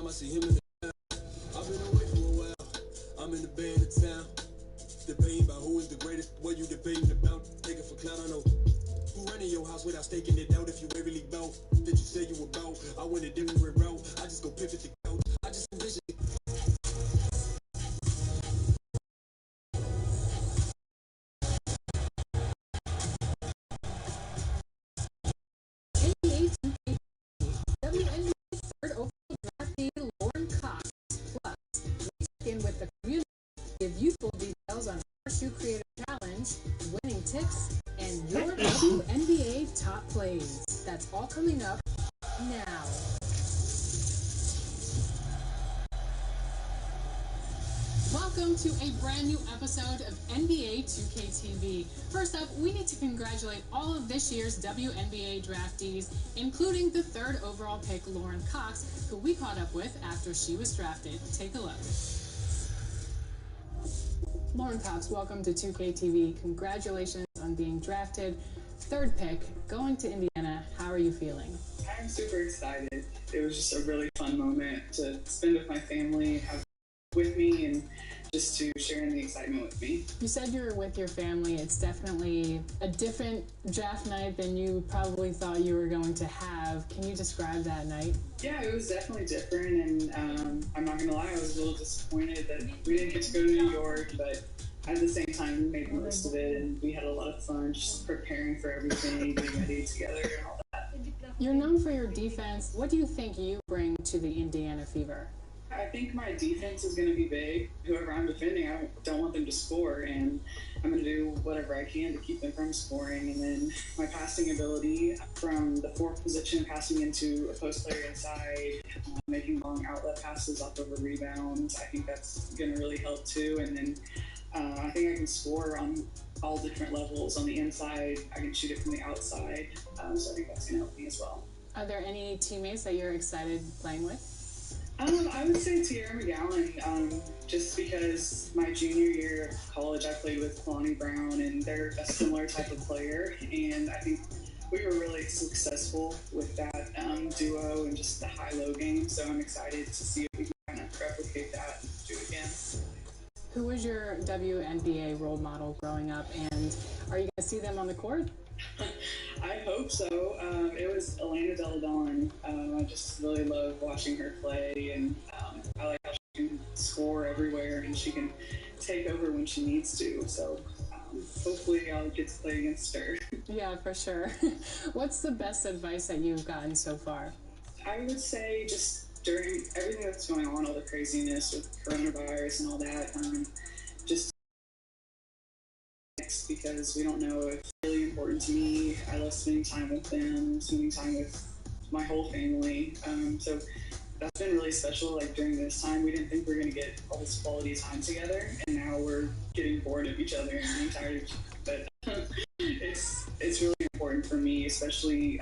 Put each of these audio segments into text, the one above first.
time I see him in the town. I've been away for a while. I'm in the band of town. Debating about who is the greatest. What you debating about? Take it for clown, I know. Who ran in your house without staking it out? If you really bout that you say you about, I went a different route. I just go pivot the couch. I just envision it. WNBA third overall draftee Lauren Cox. Plus, we check in with the community, give youthful details on Horseshoe Creator Challenge, winning tips, and your WNBA top plays. That's all coming up now. Welcome to a brand new episode of NBA 2K TV. First up, we need to congratulate all of this year's WNBA draftees, including the third overall pick, Lauren Cox, who we caught up with after she was drafted. Take a look. Lauren Cox, welcome to 2K TV. Congratulations on being drafted. Third pick, going to Indiana. How are you feeling? I'm super excited. It was just a really fun moment to spend with my family, have with me, and just to share in the excitement with me. You said you were with your family. It's definitely a different draft night than you probably thought you were going to have. Can you describe that night? Yeah, it was definitely different, and I'm not gonna lie, I was a little disappointed that we didn't get to go to New York, but at the same time, we made the most of it, and we had a lot of fun just preparing for everything, getting ready together, and all that. You're known for your defense. What do you think you bring to the Indiana Fever? I think my defense is going to be big. Whoever I'm defending, I don't want them to score, and I'm going to do whatever I can to keep them from scoring. And then my passing ability from the fourth position, passing into a post player inside, making long outlet passes off of a rebound. I think that's going to really help too. And then I think I can score on all different levels. On the inside, I can shoot it from the outside. So I think that's going to help me as well. Are there any teammates that you're excited playing with? I would say Tierra McGowan, just because my junior year of college I played with Kalani Brown, and they're a similar type of player, and I think we were really successful with that duo and just the high-low game, so I'm excited to see if we can kind of replicate that and do it again. Who was your WNBA role model growing up, and are you going to see them on the court? I hope so. It was Elena Delle Donne. I just really love watching her play, and I like how she can score everywhere and she can take over when she needs to. So hopefully I'll get to play against her. Yeah, for sure. What's the best advice that you've gotten so far? I would say just during everything that's going on, all the craziness with coronavirus and all that, just because we don't know if it's really important to me. I love spending time with them, spending time with my whole family. So that's been really special. Like during this time, we didn't think we were going to get all this quality time together, and now we're getting bored of each other and getting tired of each other. But it's really important for me, especially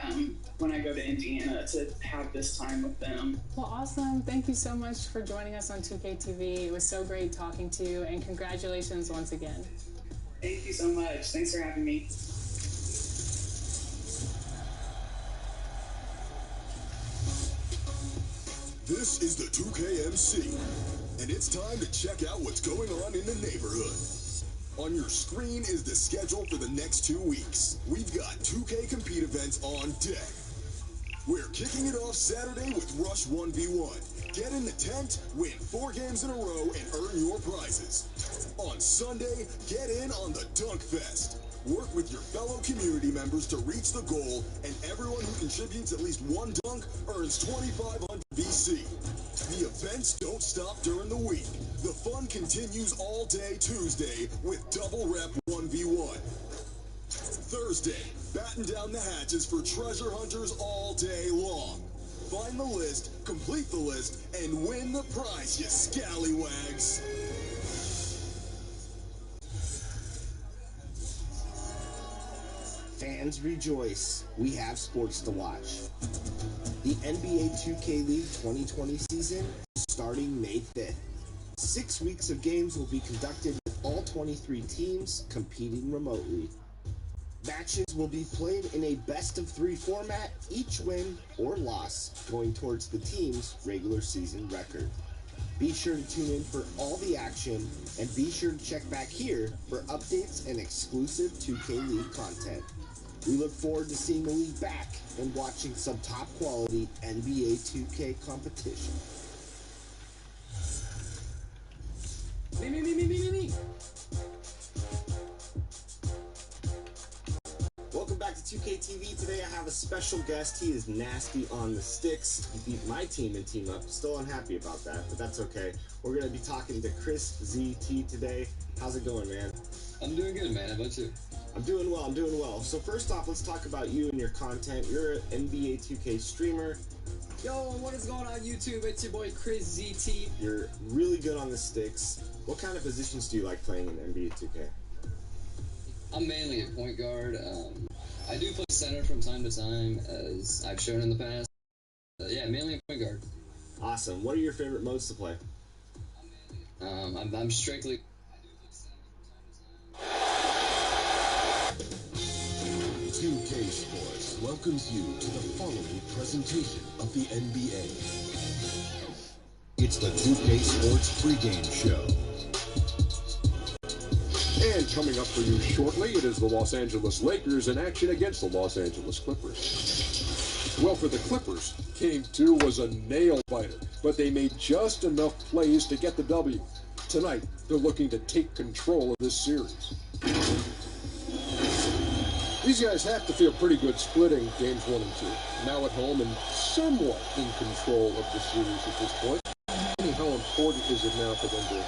when I go to Indiana, to have this time with them. Well, awesome. Thank you so much for joining us on 2K TV. It was so great talking to you, and congratulations once again. Thank you so much. Thanks for having me. This is the 2KMC, and it's time to check out what's going on in the neighborhood. On your screen is the schedule for the next 2 weeks. We've got 2K Compete events on deck. We're kicking it off Saturday with Rush 1v1. Get in the tent, win 4 games in a row, and earn your prizes. On Sunday, get in on the Dunk Fest. Work with your fellow community members to reach the goal, and everyone who contributes at least one dunk earns 2,500 VC. The events don't stop during the week. The fun continues all day Tuesday with Double Rep 1v1. Thursday, batten down the hatches for treasure hunters all day long. Find the list, complete the list, and win the prize, you scallywags. Fans rejoice. We have sports to watch. The NBA 2K League 2020 season is starting May 5th. 6 weeks of games will be conducted with all 23 teams competing remotely. Matches will be played in a best-of-3 format, each win or loss going towards the team's regular season record. Be sure to tune in for all the action, and be sure to check back here for updates and exclusive 2K League content. We look forward to seeing the league back and watching some top-quality NBA 2K competition. Me. Welcome back to 2K TV. Today I have a special guest. He is nasty on the sticks. He beat my team in Team Up. Still unhappy about that, but that's okay. We're going to be talking to Chris ZT today. How's it going, man? I'm doing good, man. How about you? I'm doing well. So first off, let's talk about you and your content. You're an NBA 2K streamer. Yo, what is going on YouTube? It's your boy Chris ZT. You're really good on the sticks. What kind of positions do you like playing in NBA 2K? I'm mainly a point guard. I do play center from time to time, as I've shown in the past. Yeah, mainly a point guard. Awesome. What are your favorite modes to play? I'm strictly... 2K Sports welcomes you to the following presentation of the NBA. It's the 2K Sports pregame show. And coming up for you shortly, it is the Los Angeles Lakers in action against the Los Angeles Clippers. Well, for the Clippers, Game 2 was a nail-biter, but they made just enough plays to get the W. Tonight, they're looking to take control of this series. These guys have to feel pretty good splitting Games 1 and 2. Now at home and somewhat in control of the series at this point. How important is it now for them to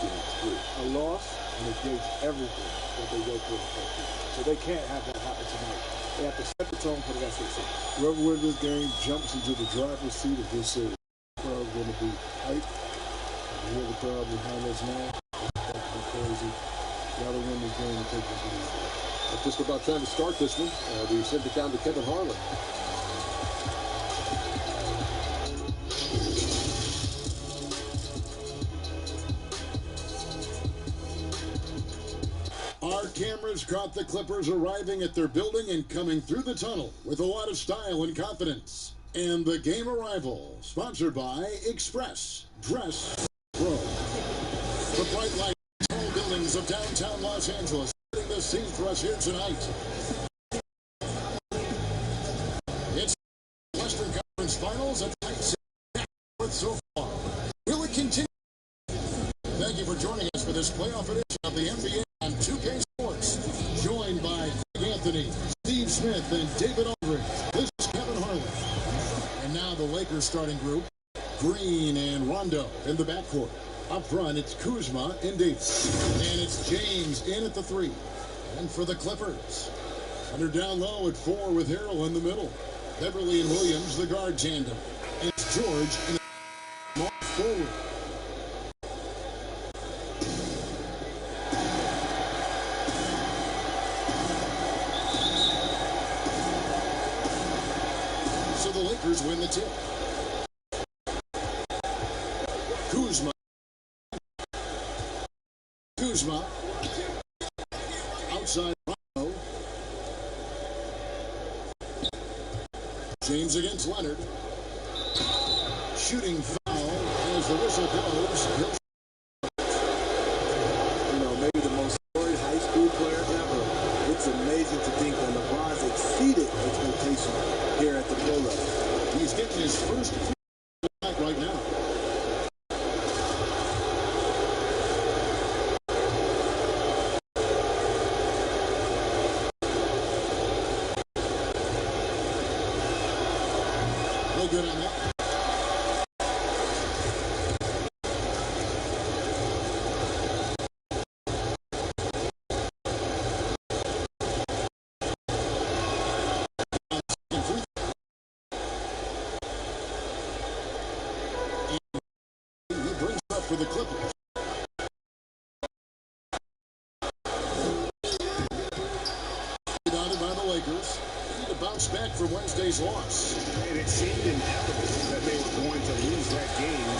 Game 3? A loss negates everything that they go through in the first season. So they can't have that happen tonight. They have to set the tone for the rest of the season. Whoever wins this game jumps into the driver's seat of this series. The crowd's going to be hype. You hear the crowd behind us now. It's going to be crazy. Got to win this game and take this lead. But just about time to start this one. We send it down to Kevin Harlan. Our cameras caught the Clippers arriving at their building and coming through the tunnel with a lot of style and confidence. And the game arrival, sponsored by Express Dress Pro. The bright lights, tall buildings of downtown Los Angeles setting the scene for us here tonight. It's Western Conference Finals at night so far. Will it continue? Thank you for joining us for this playoff edition of the NBA on 2K Sports. Joined by Greg Anthony, Steve Smith, and David Aldridge. This is Kevin Harlan. And now the Lakers starting group. Green and Rondo in the backcourt. Up front, it's Kuzma and Davis. And it's James in at the 3. And for the Clippers, under down low at 4 with Harrell in the middle. Beverly and Williams, the guard tandem. And it's George in the forward. So the Lakers win the tip. Kuzma. Outside Rondo. James against Leonard. Shooting foul as the whistle blows. Maybe the most storied high school player ever. It's amazing to think that LeBron's exceeded expectations here at the pro level. He's getting his first night right now. No good on that. For the Clippers. Rebounded by the Lakers. Need to bounce back from Wednesday's loss. And it seemed inevitable that they were going to lose that game.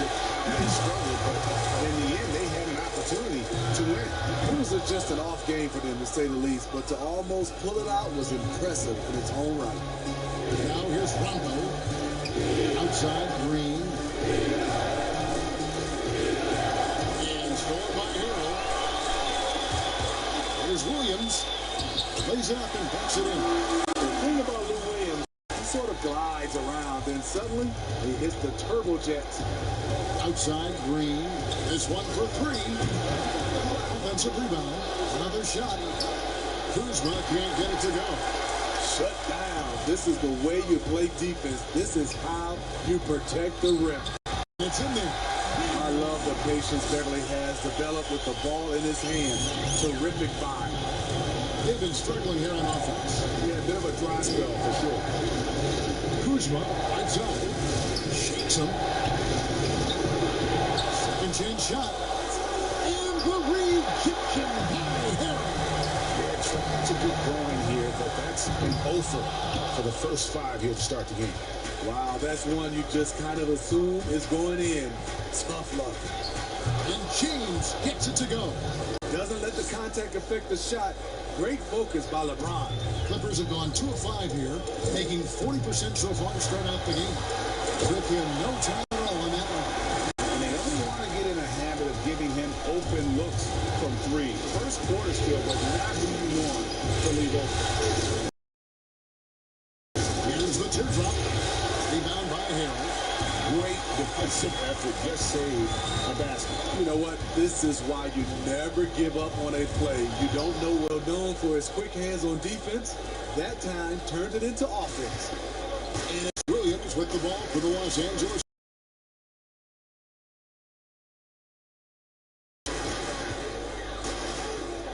They struggled, but in the end, they had an opportunity to win. Who was the was just an off game for them, to say the least, but to almost pull it out was impressive in its own right. Now here's Rondo. Outside, Green. And stolen by Harrell. Here's Williams. Lays it up and backs it in. The thing about Lou Williams, he sort of glides around, then suddenly he hits the turbojets. Outside, Green. This one for three. Offensive rebound. Another shot. Kuzma can't get it to go. Shut down. This is the way you play defense. This is how you protect the rim. It's in there. I love the patience Beverly has developed with the ball in his hands. Terrific find. They've been struggling here on offense. Yeah, a bit of a dry spell for sure. Kuzma, right side. Shakes him. Second chance shot. And the rejection by Harrell. They're trying to get going here, but that's an offer for the first five here to start the game. Wow, that's one you just kind of assume is going in. Tough luck. And James gets it to go. Doesn't let the contact affect the shot. Great focus by LeBron. Clippers have gone 2 of 5 here, making 40% so far to start out the game. Took him no time at all on that one. And they don't want to get in a habit of giving him open looks from three. First quarter still, but not who you want to leave open. Here's the teardrop. Rebound by Harrell. Great defensive effort. Just saved a basket. You know what? This is why you never give up on a play. You don't know, well known for his quick hands on defense. That time turned it into offense. And it's Williams with the ball for the Los Angeles.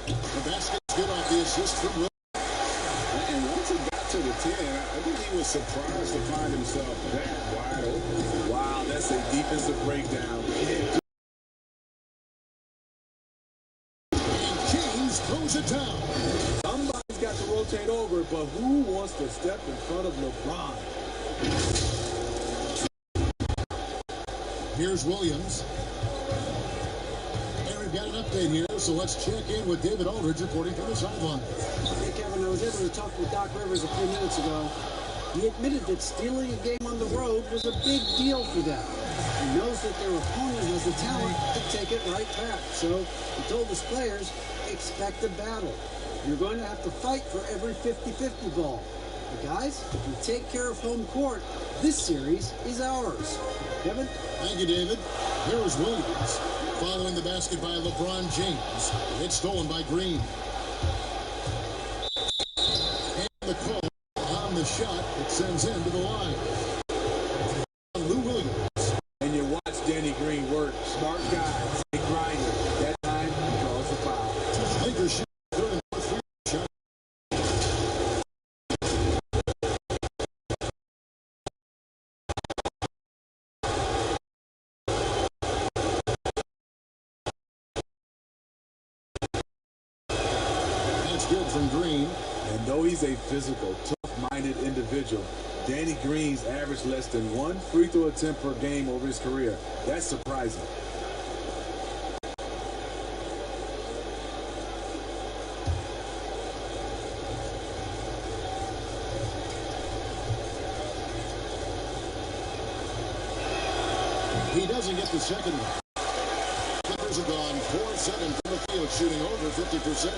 The basket's good off the assist from Williams. And once he got to the 10, I think he was surprised to find himself that wide open. Wow, that's a defensive breakdown. And James throws it down. Somebody's got to rotate over, but who wants to step in front of LeBron? Here's Williams. And we've got an update here, so let's check in with David Aldridge reporting from the sideline. Hey, Kevin, I was able to talk with Doc Rivers a few minutes ago. He admitted that stealing a game on the road was a big deal for them. He knows that their opponent has the talent to take it right back. So he told his players, expect a battle. You're going to have to fight for every 50-50 ball. But guys, if we take care of home court, this series is ours. Kevin? Thank you, David. Here is Williams. Following the basket by LeBron James. It's stolen by Green. And the call on the shot, it sends him to the line. Lou Williams. And you watch Danny Green work. Smart guy. A grinder. That time, he draws the foul. Lakers shoot third and fourth free shot. That's good from Green. And though he's a physical, tough-minded individual, Danny Green's averaged less than 1 free throw attempt per game over his career. That's surprising. He doesn't get the second one. Clippers have gone 4-7 from the field, shooting over 50%.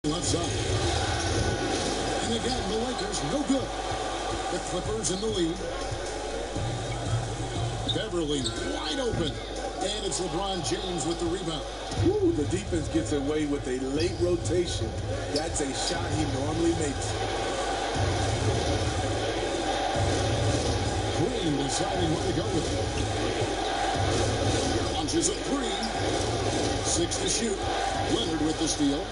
Left side. And again, the Lakers no good. The Clippers in the lead. Beverly wide open. And it's LeBron James with the rebound. Ooh, the defense gets away with a late rotation. That's a shot he normally makes. Green deciding where to go with it. Launches a three. 6 to shoot. Leonard with the steal.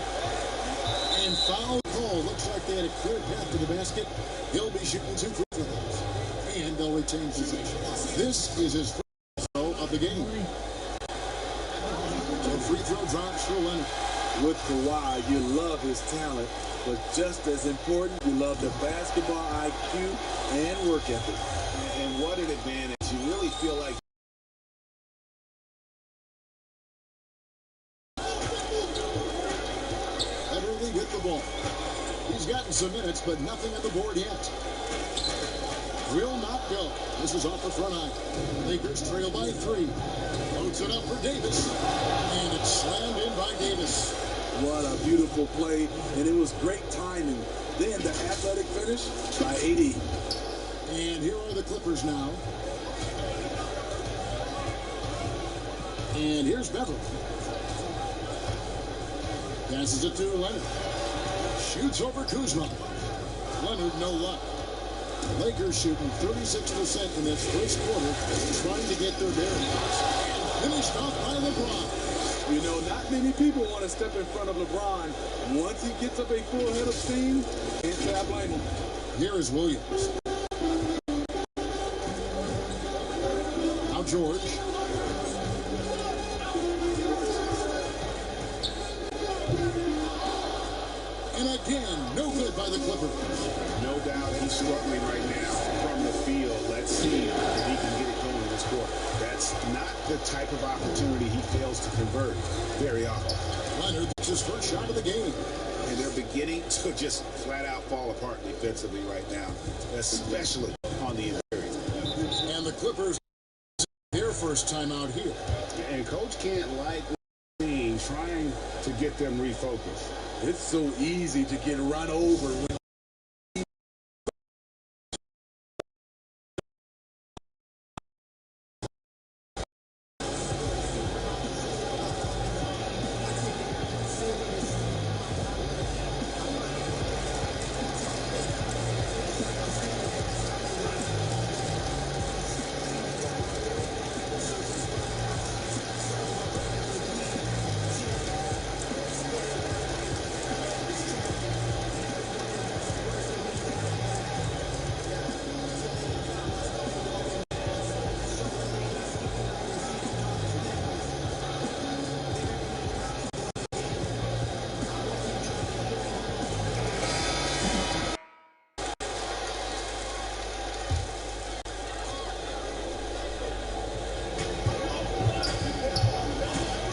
And foul call. Looks like they had a clear path to the basket. He'll be shooting 2 free throws. And they'll retain possession. This is his first throw of the game. So free throw drops for Leonard. With Kawhi, you love his talent. but just as important, you love the basketball IQ and work ethic. And what an advantage. You really feel like Everly with the ball. He's gotten some minutes, but nothing on the board yet. Will not go. This is off the front eye. Lakers trail by 3. Loads it up for Davis. And it's slammed in by Davis. What a beautiful play, and it was great timing. Then the athletic finish by AD. And here are the Clippers now. And here's Beverly. Passes it to Leonard. Shoots over Kuzma. Leonard, no luck. Lakers shooting 36% in this first quarter, trying to get their bearings. Finished off by LeBron. You know, not many people want to step in front of LeBron. Once he gets up a full head of steam, can't say I blame him. Here is Williams. Now George. And again, no good by the Clippers. No doubt he's struggling right now from the field. Let's see if he can get it going in this quarter. That's not the type of opportunity he fails to convert very often. Leonard gets his first shot of the game. And they're beginning to just flat out fall apart defensively right now, especially on the interior. And the Clippers, their first time out here. And coach can't like seeing, trying to get them refocused. It's so easy to get run over when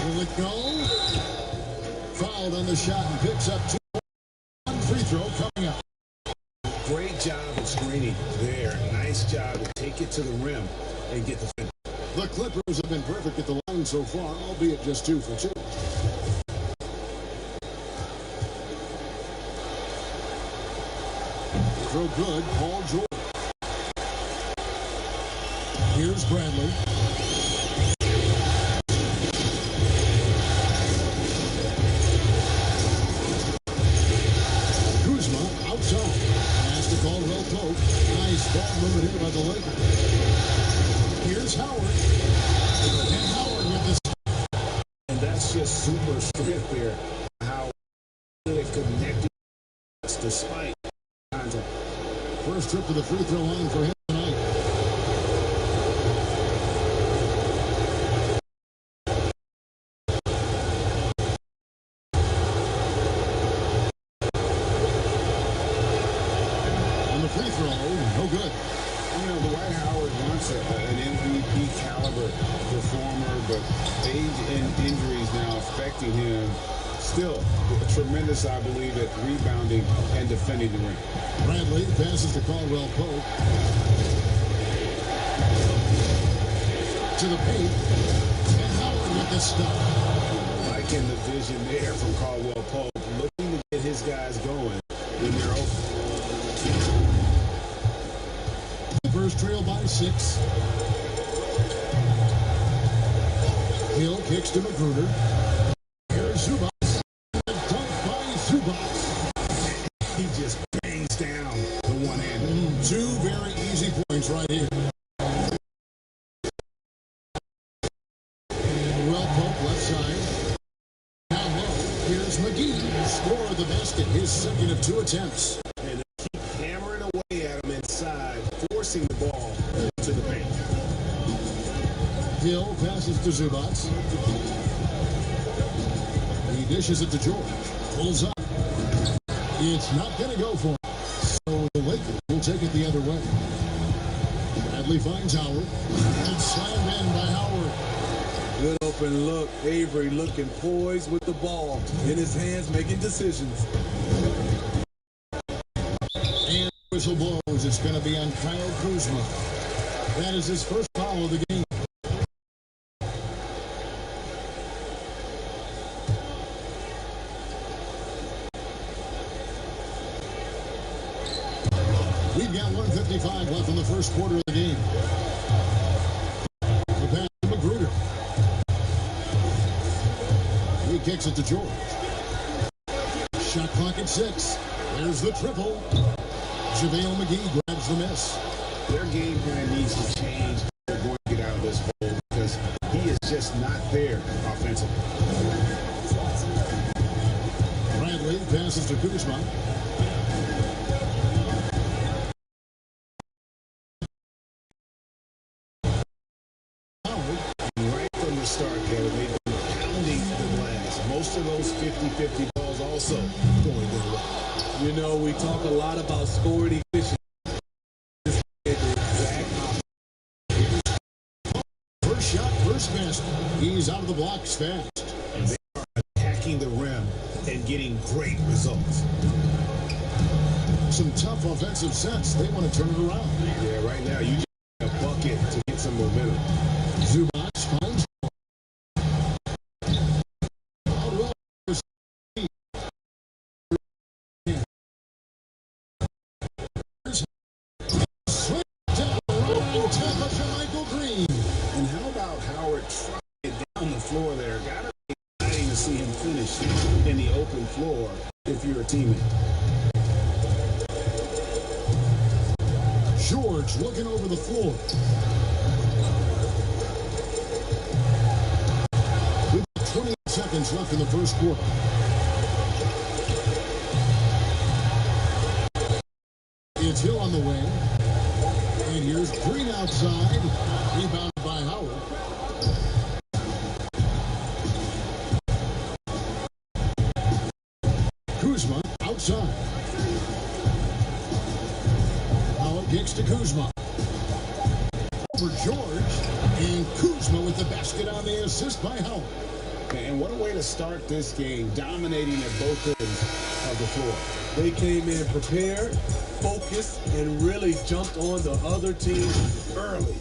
Will it go? Fouled on the shot and picks up 2. One free throw coming up. Great job of screening there. Nice job to take it to the rim and get the finish. The Clippers have been perfect at the line so far, albeit just 2 for 2. Throw good, Paul George. Here's Bradley. Kuzma outside. Pass to Caldwell Pope. Nice ball movement here by the Lakers. Here's Howard. And Howard with this. And that's just super strength there. How good it connected despite contact. First trip to the free throw line for him tonight. On the free throw, no good. You know, Dwight Howard wants an MVP caliber performer, but age and injuries now affecting him. Still, tremendous, I believe, at rebounding and defending the rim. Bradley passes to Caldwell Pope. To the paint. And Howard with the stop. Liking the vision there from Caldwell Pope, looking to get his guys going when they're open. First trail by 6. Hill kicks to Magruder. Here's Zubac. Dunk by Zubac. He just bangs down the one-handed. 2 very easy points right here. Well, Pope left side. Down low. Here's McGee. Score of the basket. His second of 2 attempts. And they keep hammering away at him inside, forcing the ball to the paint. Hill passes to Zubac. He dishes it to George. Pulls up. It's not going to go for him. So the Lakers will take it the other way. Bradley finds Howard. And slammed in by Howard. Good open look. Avery looking poised with the ball in his hands, making decisions. And whistle blows. It's going to be on Kyle Kuzma. That is his first foul of the game. We've got 1:55 left in the first quarter of the game. The pass to Magruder. He kicks it to George. Shot clock at 6. There's the triple. JaVale McGee grabs the miss. Their game plan needs to change. They're going to get out of this hole because he is just not there offensively. Bradley passes to Kuzma. Right from the start, Kevin, they've been pounding the glass. Most of those 50-50 balls also going their way. You know, we talk a lot about scoring efficiency. First shot, first basket. He's out of the blocks fast. And they are attacking the rim and getting great results. Some tough offensive sets. They want to turn it around. Yeah, right now you just need a bucket to get some momentum. Zubac finds And how about Howard trying it down the floor there? Gotta be exciting to see him finish in the open floor if you're a teammate. George looking over the floor. With 20 seconds left in the first quarter. It's Hill on the wing. And here's Green outside. Rebounded by Howard. Kuzma outside. Howard kicks to Kuzma. Over George. And Kuzma with the basket on the assist by Howard. And what a way to start this game, dominating at both ends of the floor. They came in prepared, focused, and really jumped on the other team early.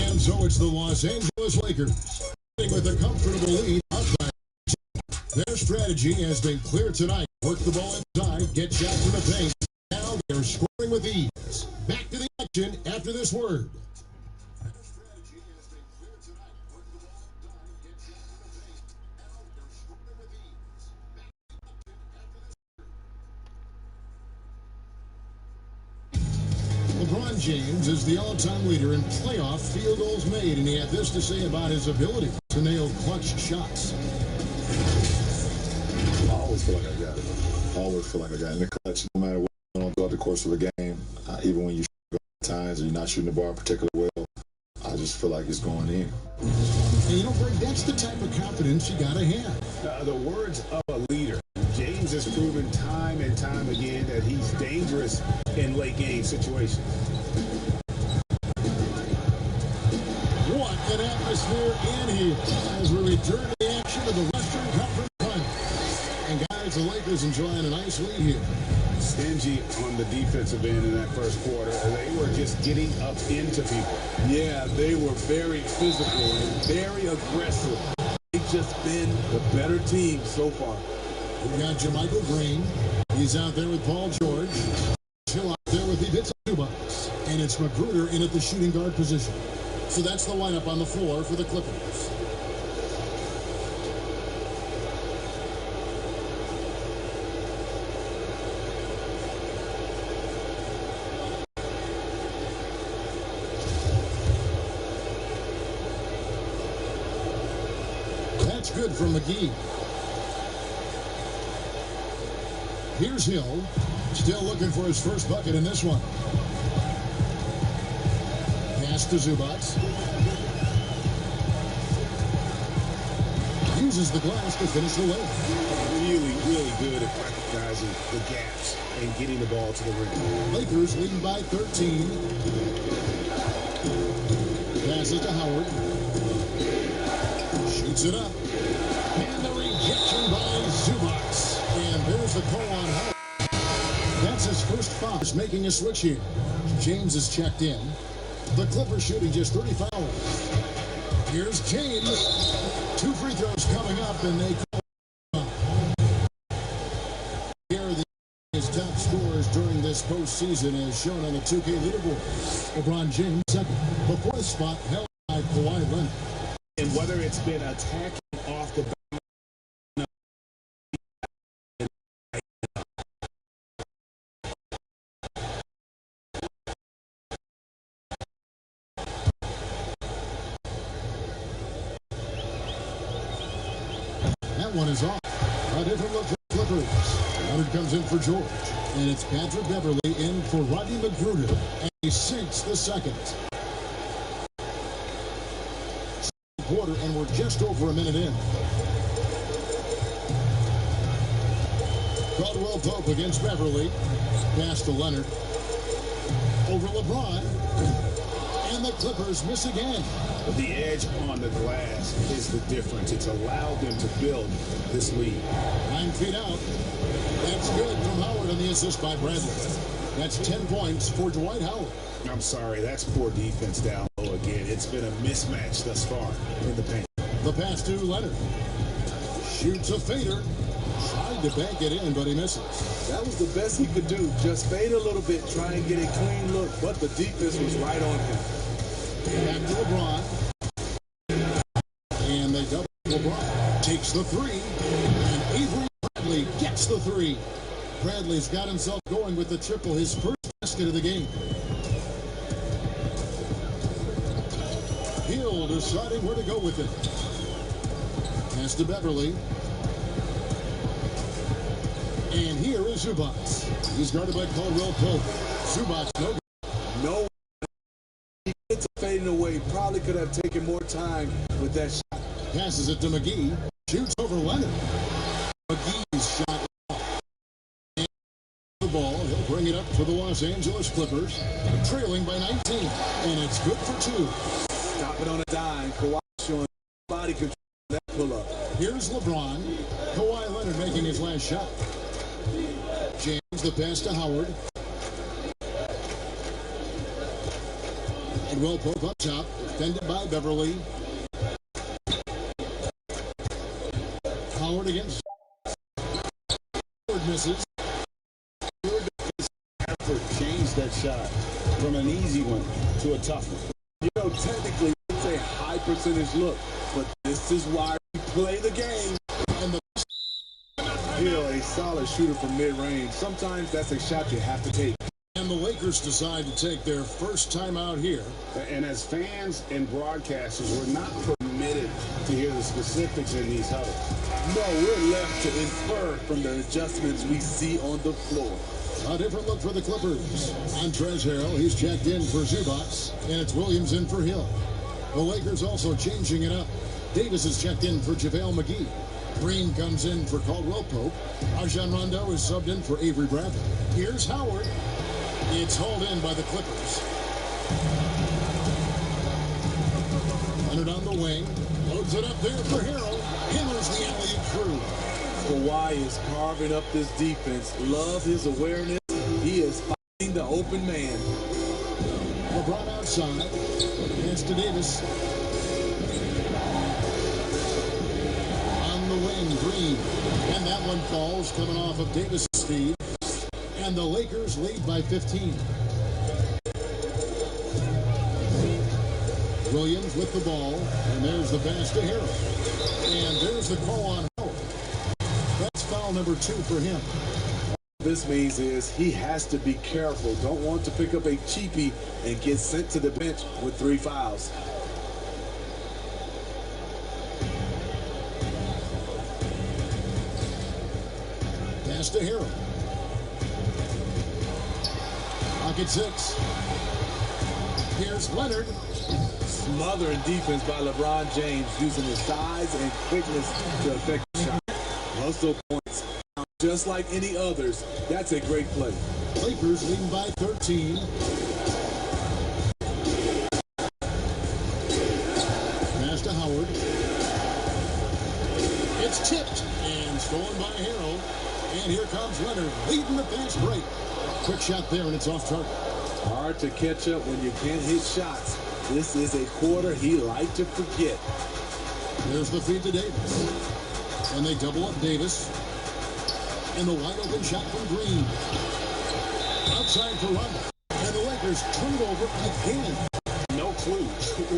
And so it's the Los Angeles Lakers with a comfortable lead outside. Their strategy has been clear tonight. Work the ball inside, get shots in the paint. Now they're scoring with ease. Back to the action after this word. LeBron James is the all-time leader in playoff field goals made, and he had this to say about his ability to nail clutch shots. I always feel like I got it. I always feel like I got it in the clutch, no matter what going on throughout the course of the game. Even when you shoot at times or you're not shooting the ball particularly well, I just feel like it's going in. And you know, Greg, that's the type of confidence you got to have. The words of a leader. James has proven time and time again that he's dangerous in late game situations. What an atmosphere in here as we return to the action of the Western Conference Finals. And guys, the Lakers enjoying a nice lead here. Stingy on the defensive end in that first quarter. They were just getting up into people. Yeah, they were very physical and very aggressive. They've just been the better team so far. We've got JaMychal Green. He's out there with Paul George. Hill out there with Ivica Zubac. And it's Magruder in at the shooting guard position. So that's the lineup on the floor for the Clippers. That's good from McGee. Here's Hill, still looking for his first bucket in this one. Pass to Zubac. Uses the glass to finish the layup. really, really good at recognizing the gaps and getting the ball to the rim. Lakers leading by 13. Passes to Howard. Shoots it up. And the rejection by Zubac. And there's the call on Howard. That's his first foul. He's making a switch here. James is checked in. The Clippers shooting just 30 fouls. Here's James. 2 free throws coming up, and they call here are his top scorers during this postseason, as shown on the 2K leaderboard. LeBron James second. The 4th spot held by Kawhi Leonard. And whether it's been attacking off the back, that one is off. A different look for the Clippers. Leonard comes in for George. And it's Patrick Beverly in for Rodney McGruder. And he sinks the second. Quarter, and we're just over a minute in. Caldwell Pope against Beverly. Pass to Leonard. Over LeBron. And the Clippers miss again. the edge on the glass is the difference. It's allowed them to build this lead. 9 feet out. That's good from Howard on the assist by Bradley. That's 10 points for Dwight Howard. I'm sorry, that's poor defense down low again. It's been a mismatch thus far in the paint. The pass to Leonard. Shoots a fader. Tried to bank it in, but he misses. That was the best he could do. Just fade a little bit, try and get a clean look, but the defense was right on him. Back to LeBron. And they double LeBron. Takes the three. And Avery Bradley gets the three. Bradley's got himself going with the triple, his first basket of the game. Hill deciding where to go with it. Pass to Beverly. And here is Zubac. He's guarded by Caldwell Pope. Zubac, no. No. He gets fading away. Probably could have taken more time with that shot. Passes it to McGee. Shoots over Leonard. McGee's shot off. And the ball. He'll bring it up for the Los Angeles Clippers. Trailing by 19. And it's good for 2. Stop it on a dime. Kawhi showing body control. That pull up. Here's LeBron. Kawhi Leonard making his last shot. James, the pass to Howard. Caldwell Pope up top, defended by Beverly. Howard against. Howard misses. Effort changed that shot from an easy one to a tough one. You know, technically, it's a high percentage look, but this is why we play the game. And the Hill, a solid shooter from mid-range. Sometimes that's a shot you have to take. And the Lakers decide to take their first time out here. And as fans and broadcasters, we're not permitted to hear the specifics in these huddles. No, we're left to infer from the adjustments we see on the floor. A different look for the Clippers. Montrezl Harrell, he's checked in for Zubac, and it's Williams in for Hill. The Lakers also changing it up. Davis is checked in for JaVale McGee. Green comes in for Caldwell Pope. Rajon Rondo is subbed in for Avery Bradley. Here's Howard. It's hauled in by the Clippers. Leonard on the wing. Loads it up there for Harrell. Hammers the alley-oop through. Kawhi is carving up this defense. Love his awareness. He is fighting the open man. LeBron outside. Pass to Davis. On the wing, Green. And that one falls, coming off of Davis' feed. And the Lakers lead by 15. Williams with the ball. And there's the pass to Harrell. And there's the call on Howard. That's foul number 2 for him. What this means is he has to be careful. Don't want to pick up a cheapie and get sent to the bench with 3 fouls. Pass to Harrell. Pocket 6. Here's Leonard. Smothering defense by LeBron James, using his size and quickness to affect the shot. Hustle points. Just like any others, that's a great play. Lakers leading by 13. Pass to Howard. It's tipped and stolen by Harrell. And here comes Leonard leading the fast break. Quick shot there, and it's off target. Hard to catch up when you can't hit shots. This is a quarter he liked to forget. There's the feed to Davis. And they double up Davis. And the wide open shot from Green. Outside for Rondo. And the Lakers turn it over again. No clue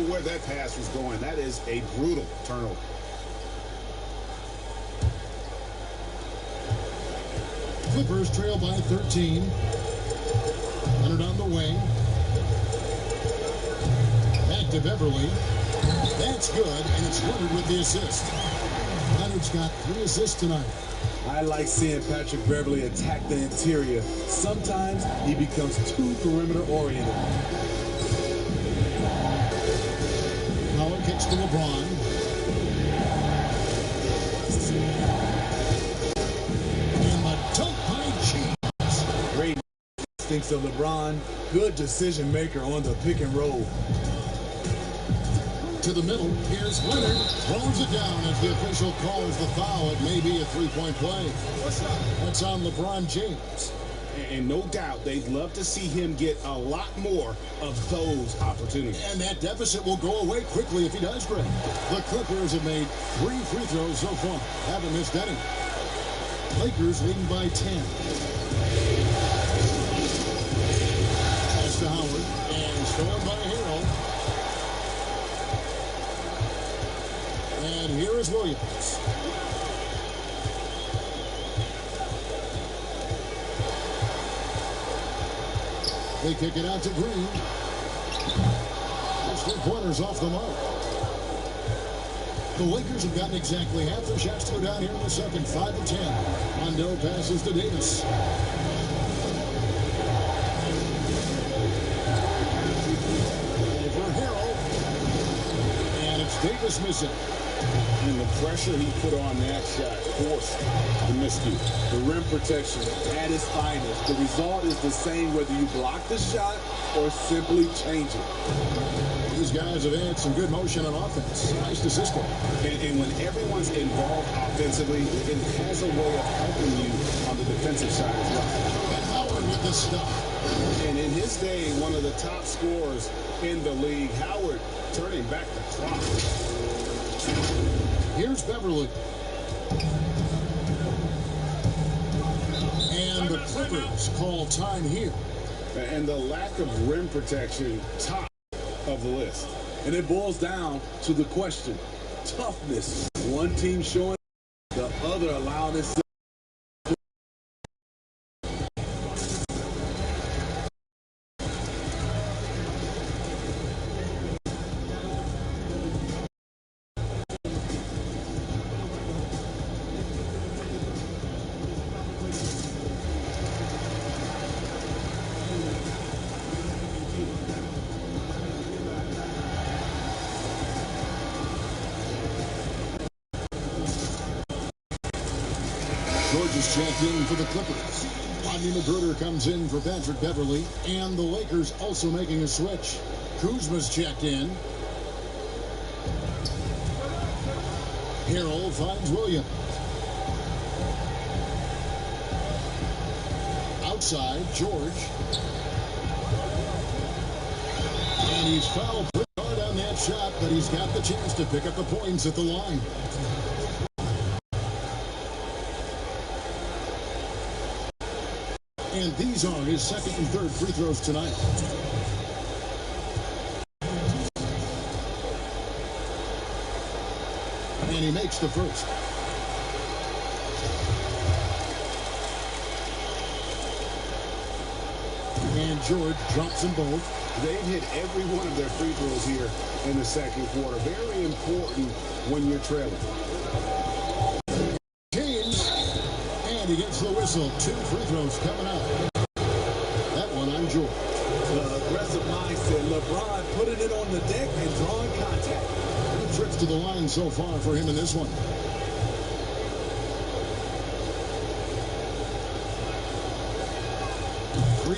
where that pass was going. That is a brutal turnover. Clippers trail by 13. Leonard on the wing. Back to Beverly. That's good, and it's Leonard with the assist. Leonard's got 3 assists tonight. I like seeing Patrick Beverly attack the interior. Sometimes he becomes too perimeter-oriented. Howard kicks to LeBron. And the dunk by James. Great instincts of LeBron. Good decision maker on the pick and roll. To the middle, here's Leonard, throws it down as the official calls the foul. It may be a three-point play. That's on LeBron James. And no doubt they'd love to see him get a lot more of those opportunities. And that deficit will go away quickly if he does, Greg. The Clippers have made 3 free throws so far. Haven't missed any. Lakers leading by 10. Pass to Howard, and stolen by Harrell. And here is Williams. They kick it out to Green. Those 3 pointers off the mark. The Lakers have gotten exactly half their shots to go down here in the second, 5-10. Rondo passes to Davis. Over Harrell. And it's Davis missing. And the pressure he put on that shot forced the miscue. The rim protection at its finest. The result is the same whether you block the shot or simply change it. These guys have had some good motion on offense. Nice to system. And when everyone's involved offensively, it has a way of helping you on the defensive side as well. And Howard with the stop. And in his day, one of the top scorers in the league, Howard turning back the clock. Here's Beverly. And the Clippers call time here. And the lack of rim protection, top of the list. And it boils down to the question. Toughness. One team showing, the other allowing itself. George is checked in for the Clippers. Rodney McGruder comes in for Patrick Beverly. And the Lakers also making a switch. Kuzma's checked in. Harrell finds Williams. Outside, George. And he's fouled pretty hard on that shot, but he's got the chance to pick up the points at the line. And these are his second and third free throws tonight. And he makes the first. And George drops them both. They've hit every one of their free throws here in the second quarter. Very important when you're trailing. And he gets the whistle. 2 free throws coming up. That one on George. The aggressive mindset. LeBron putting it on the deck and drawing contact. 2 trips to the line so far for him in this one.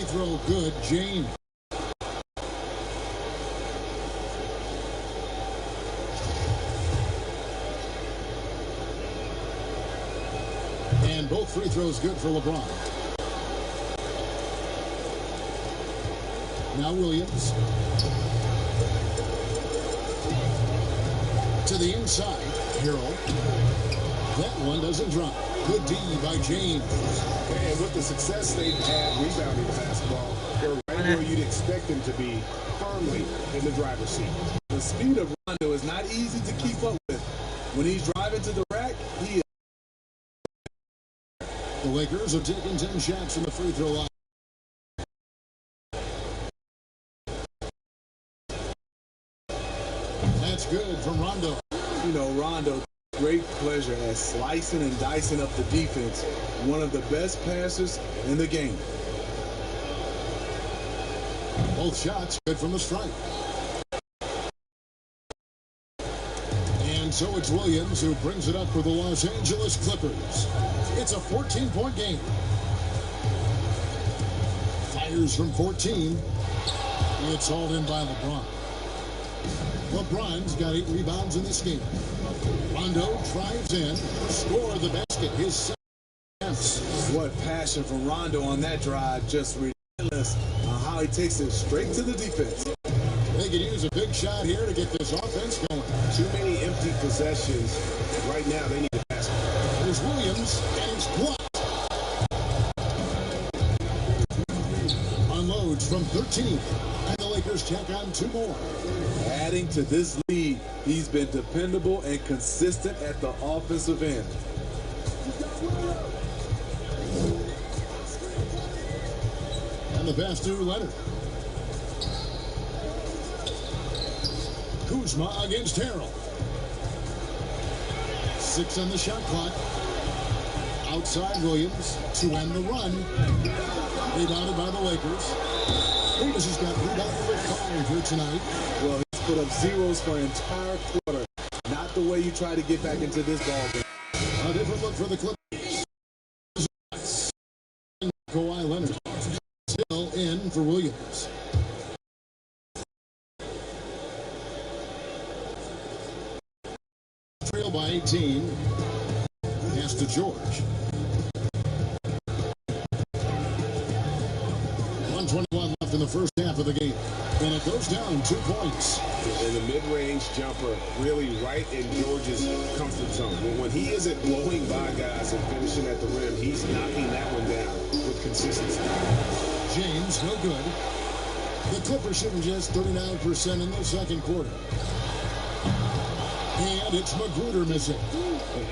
throw good. James. And both free throws good for LeBron. Now Williams. To the inside. Harrell. That one doesn't drop. Good D by James. And with the success they've had rebounding the basketball, they're right where you'd expect them to be, firmly in the driver's seat. The speed of Rondo is not easy to keep up with. When he's driving to the rack, he is. The Lakers have taken 10 shots from the free throw line. That's good from Rondo. You know, Rondo, great pleasure at slicing and dicing up the defense. One of the best passers in the game. Both shots good from the stripe. And so it's Williams who brings it up for the Los Angeles Clippers. It's a 14-point game. Fires from 14. It's hauled in by LeBron. LeBron's got 8 rebounds in this game. Rondo drives in, score the basket. His second attempt. What passion from Rondo on that drive, just relentless on how he takes it straight to the defense. They could use a big shot here to get this offense going. Too many empty possessions. Right now, they need a basket. There's Williams, and it's blocked. Unloads from 13, and the Lakers tack on 2 more. Adding to this lead, he's been dependable and consistent at the offensive end. And the pass to Leonard. Kuzma against Harrell. 6 on the shot clock. Outside Williams to end the run. Rebounded by the Lakers. Davis has got rebound number 5 here tonight. Well, he's put up zeros for an entire quarter. Not the way you try to get back into this ball game. A different look for the Clippers. Kawhi Leonard. Still in for Williams. Trail by 18. Pass to George. 1:21 left in the first half of the game. And it goes down 2 points. And the mid-range jumper really right in George's comfort zone. When he isn't blowing by guys and finishing at the rim, he's knocking that one down with consistency. James, no good. The Clippers shooting just 39% in the second quarter. And it's Magruder missing.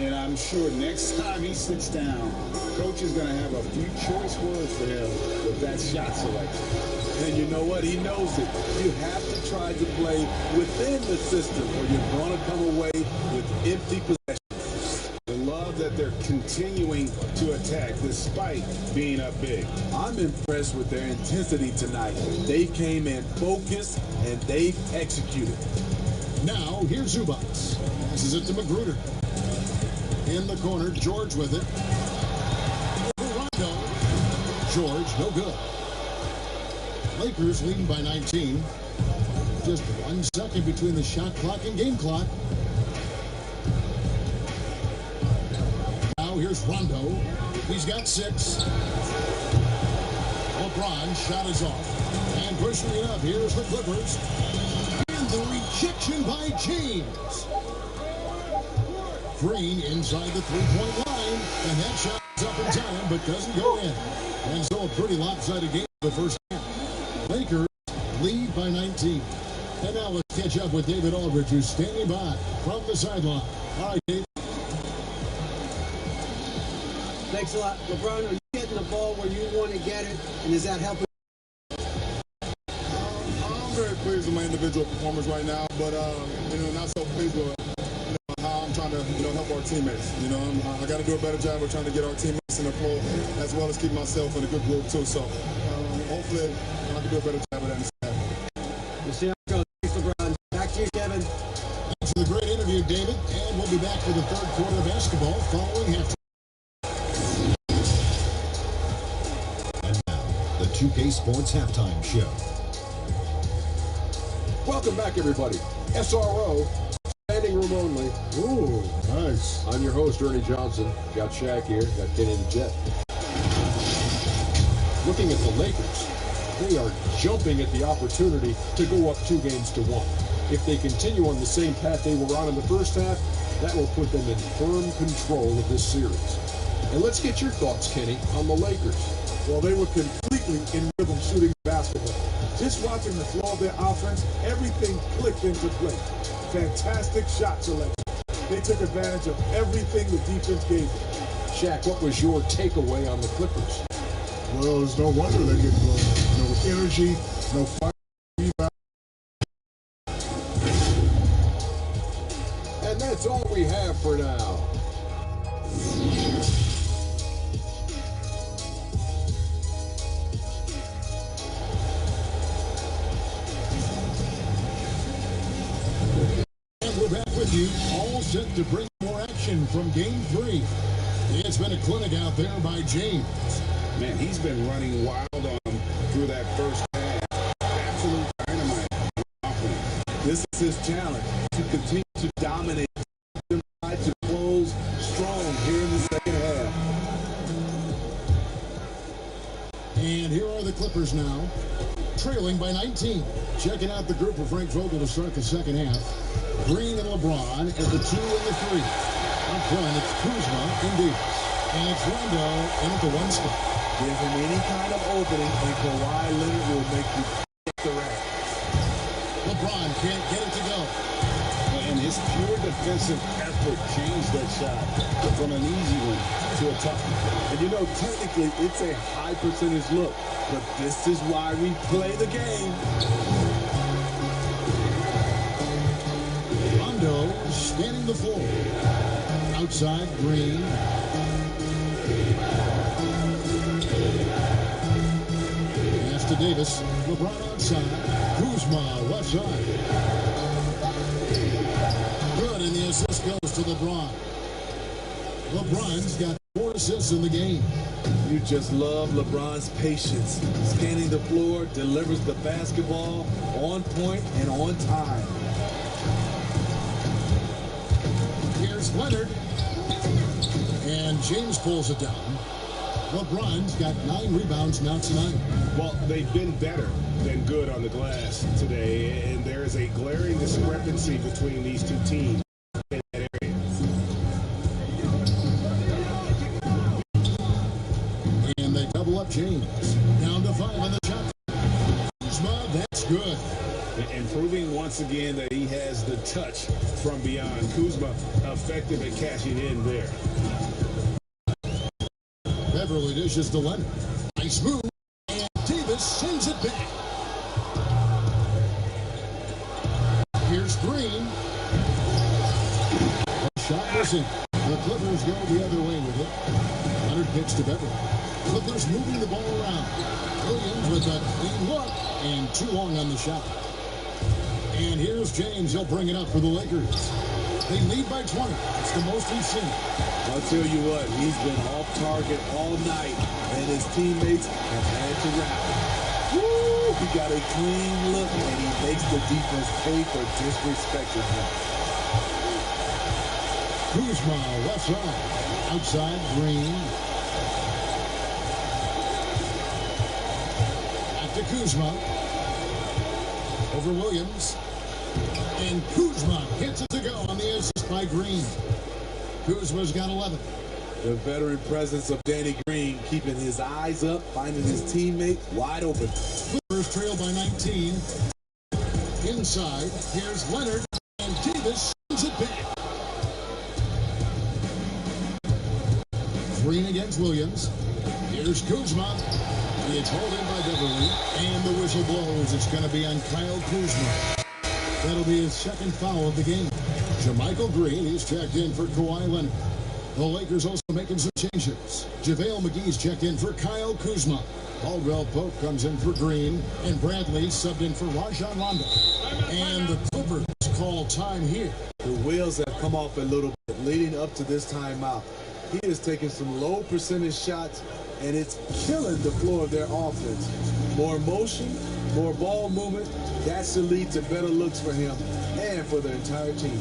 And I'm sure next time he sits down, coach is going to have a few choice words for him with that shot selection. And you know what? He knows it. You have to try to play within the system or you're going to come away with empty possessions. I love that they're continuing to attack despite being up big. I'm impressed with their intensity tonight. They came in focused and they've executed. Now, here's Zubac. Passes it to Magruder. In the corner, George with it. Rondo. George, no good. Lakers leading by 19. Just 1 second between the shot clock and game clock. Now here's Rondo. He's got 6. LeBron shot is off. And pushing it up, here's the Clippers. And the rejection by James. Green inside the 3-point line. And that shot is up in time, but doesn't go in. And so a pretty lopsided game for the first half. Lakers lead by 19. And now let's catch up with David Aldridge, who's standing by from the sideline. All right, Dave. Thanks a lot. LeBron, are you getting the ball where you want to get it? And is that helping? I'm very pleased with my individual performance right now, but not so pleased with how I'm trying to help our teammates. I got to do a better job of trying to get our teammates in the floor as well as keep myself in a good group too. So hopefully I can do a better job of that. We'll see how it goes. Thanks, LeBron. Back to you, Kevin. Thanks for the great interview, David. And we'll be back for the third quarter of basketball following halftime. And now, the 2K Sports Halftime Show. Welcome back, everybody. SRO, standing room only. Ooh, nice. I'm your host, Ernie Johnson. Got Shaq here. Got Kenny the Jet. Looking at the Lakers, they are jumping at the opportunity to go up 2-1. If they continue on the same path they were on in the first half, that will put them in firm control of this series. And let's get your thoughts, Kenny, on the Lakers. Well, they were completely in rhythm shooting basketball. Just watching the flow of their offense, everything clicked into place. Fantastic shot selection. They took advantage of everything the defense gave them. Shaq, what was your takeaway on the Clippers? Well, it's no wonder they get no energy, no fight. And that's all we have for now. And we're back with you, all set to bring more action from Game 3. It's been a clinic out there by James. Man, he's been running wild on him through that first half. Absolute dynamite offense. This is his challenge, to continue to dominate, to close strong here in the second half. And here are the Clippers now, trailing by 19. Checking out the group of Frank Vogel to start the second half. Green and LeBron at the 2 and the 3. Up front, it's Kuzma and Davis. And it's Rondo in at the 1 spot. Give him any kind of opening, and Kawhi Leonard will make you hit the rack. LeBron can't get it to go. And his pure defensive effort changed that shot from an easy one to a tough one. And you know, technically, it's a high percentage look, but this is why we play the game. Rondo scanning the floor. Outside, Green. Pass to Davis. LeBron outside. Kuzma left side. Good, and the assist goes to LeBron. LeBron's got 4 assists in the game. You just love LeBron's patience. Scanning the floor, delivers the basketball on point and on time. Here's Leonard. And James pulls it down. LeBron's got 9 rebounds now tonight. Well, they've been better than good on the glass today, and there is a glaring discrepancy between these two teams in that area. And they double up James. Down to 5 on the shot. Kuzma, that's good. And proving once again that he has the touch from beyond. Kuzma effective at cashing in there. Beverly dishes to Leonard. Nice move. And Davis sends it back. Here's Green. Shot missing. The Clippers go the other way with it. Leonard pitch to Beverly. Clippers moving the ball around. Williams with a clean look and too long on the shot. And here's James. He'll bring it up for the Lakers. They lead by 20. It's the most we've seen. I'll tell you what, he's been off target all night, and his teammates have had to rally. Woo! He got a clean look, and he makes the defense pay for disrespecting him. Kuzma, left side. Outside, Green. Back to Kuzma. Over Williams. And Kuzma hits it to go on the assist by Green. Kuzma's got 11. The veteran presence of Danny Green, keeping his eyes up, finding his teammate wide open. Clippers trail by 19. Inside, here's Leonard, and Davis sends it back. Green against Williams. Here's Kuzma. It's hauled in by Beverly, and the whistle blows. It's going to be on Kyle Kuzma. That'll be his second foul of the game. JaMychal Green is checked in for Kawhi Leonard. The Lakers also making some changes. JaVale McGee's checked in for Kyle Kuzma. Caldwell Pope comes in for Green, and Bradley subbed in for Rajon Rondo. And the Clippers call time here. The wheels have come off a little bit leading up to this timeout. He is taking some low percentage shots, and it's killing the flow of their offense. More motion, more ball movement, that should lead to better looks for him and for the entire team.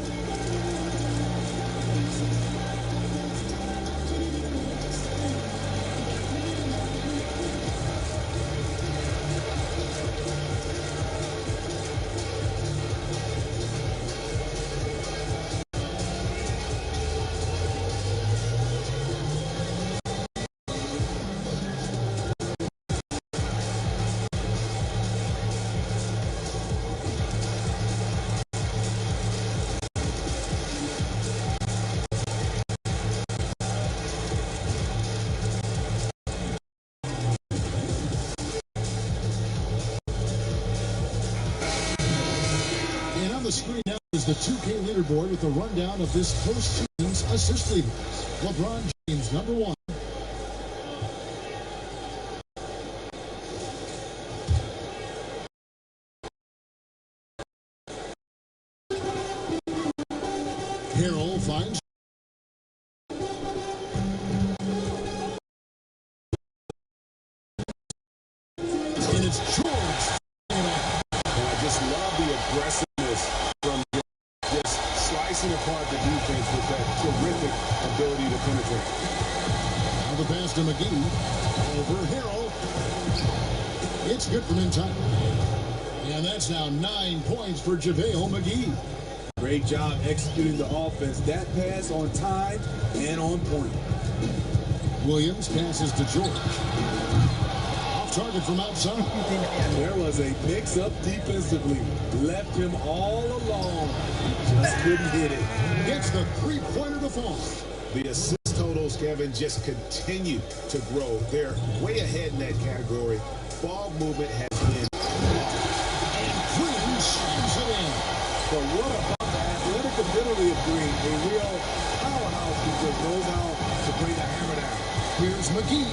The screen now is the 2K leaderboard with a rundown of this postseason's assist leaders. LeBron James, number 1. Harrell finds. And it's George. And I just love the aggressiveness from just slicing apart the defense with that terrific ability to penetrate. Now the pass to McGee. Over Harrell. It's good from inside. And that's now 9 points for JaVale McGee. Great job executing the offense. That pass on time and on point. Williams passes to George. Off target from outside. There was a mix-up defensively. Left him all alone. He just couldn't hit it. Gets the three-pointer to fall. The assist totals, Kevin, just continue to grow. They're way ahead in that category. Ball movement has been. And Green slams it in. But what about the athletic ability of Green? A real powerhouse who just knows how to bring the hammer down. Here's McGee.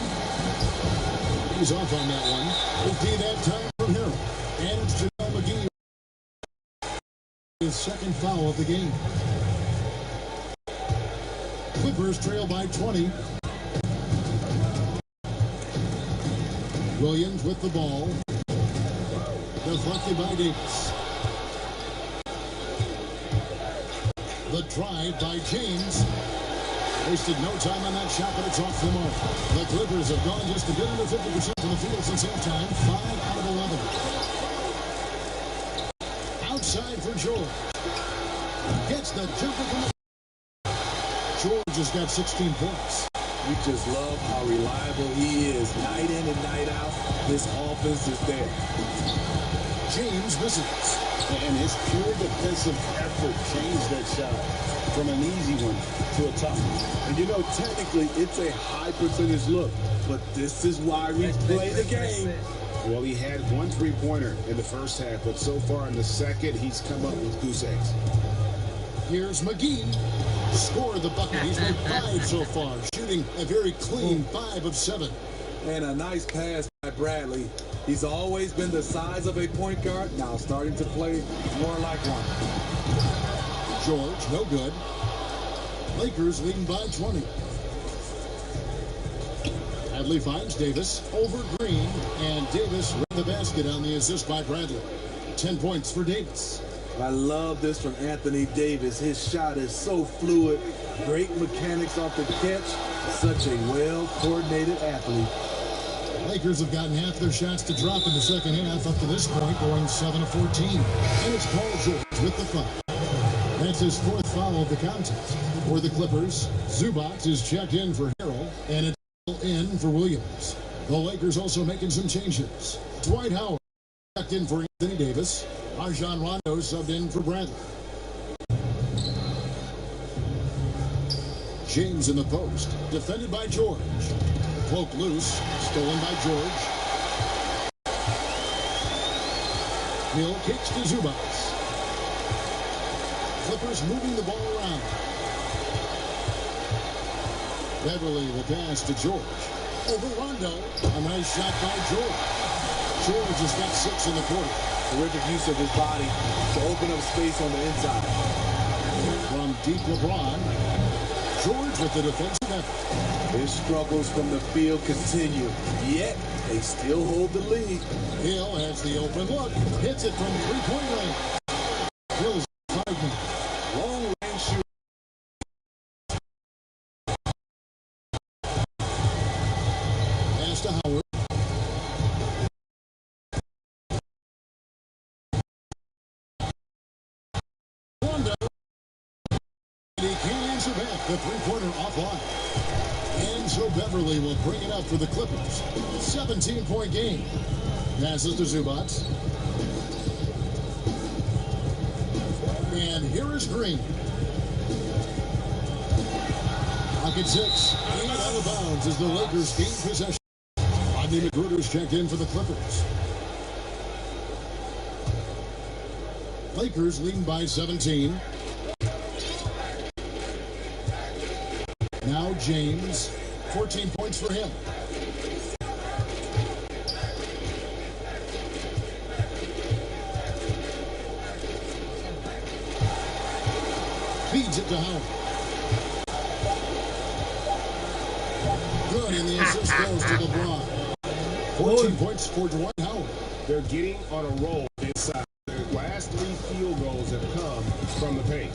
He's off on that one. It'll be that time from Harrell. And it's JaVale McGee. His second foul of the game. Clippers trail by 20. Williams with the ball. Deflected by Davis. The drive by James. Wasted no time on that shot, but it's off the mark. The Clippers have gone just a bit under 50% from the field since halftime. 5 out of 11. Outside for George. Gets the jumper from the... George has got 16 points. We just love how reliable he is. Night in and night out, this offense is there. James misses. And his pure defensive effort changed that shot from an easy one to a tough one. And you know, technically, it's a high percentage look, but this is why we play the game. Well, he had one three-pointer in the first half, but so far in the second, he's come up with goose eggs. Here's McGee. Scored the bucket. He's made 5 so far, shooting a very clean 5 of 7. And a nice pass by Bradley. He's always been the size of a point guard, now starting to play more like one. George, no good. Lakers leading by 20. Bradley finds Davis over Green, and Davis with the basket on the assist by Bradley. 10 points for Davis. I love this from Anthony Davis. His shot is so fluid. Great mechanics off the catch. Such a well-coordinated athlete. Lakers have gotten half their shots to drop in the second half up to this point, going 7 of 14. And it's Paul George with the foul. That's his 4th foul of the contest. For the Clippers, Zubac is checked in for Harrell, and it's in for Williams. The Lakers also making some changes. Dwight Howard checked in for Anthony Davis. Rajon Rondo subbed in for Bradley. James in the post, defended by George. Poke loose, stolen by George. Hill kicks to Zubac. Clippers moving the ball around. Beverly the pass to George. Over Rondo. A nice shot by George. George has got 6 in the quarter. Terrific use of his body to open up space on the inside. From deep LeBron. George James with the defensive effort. His struggles from the field continue, yet they still hold the lead. Hill has the open look, hits it from three-point range. Hill's 5 minutes. Long range shooter. Pass to Howard. Rondo. And he can't answer back. The three-pointer offline. And so Beverly will bring it up for the Clippers. 17-point game. Passes to Zubac. And here is Green. Pocket 6. And out of bounds as the Lakers gain possession. Rodney McGruder's checked in for the Clippers. Lakers leading by 17. Now James. 14 points for him. Feeds it to Howard. Good, and the assist goes to LeBron. 14 points for Dwight Howard. They're getting on a roll inside. Their last 3 field goals have come from the paint.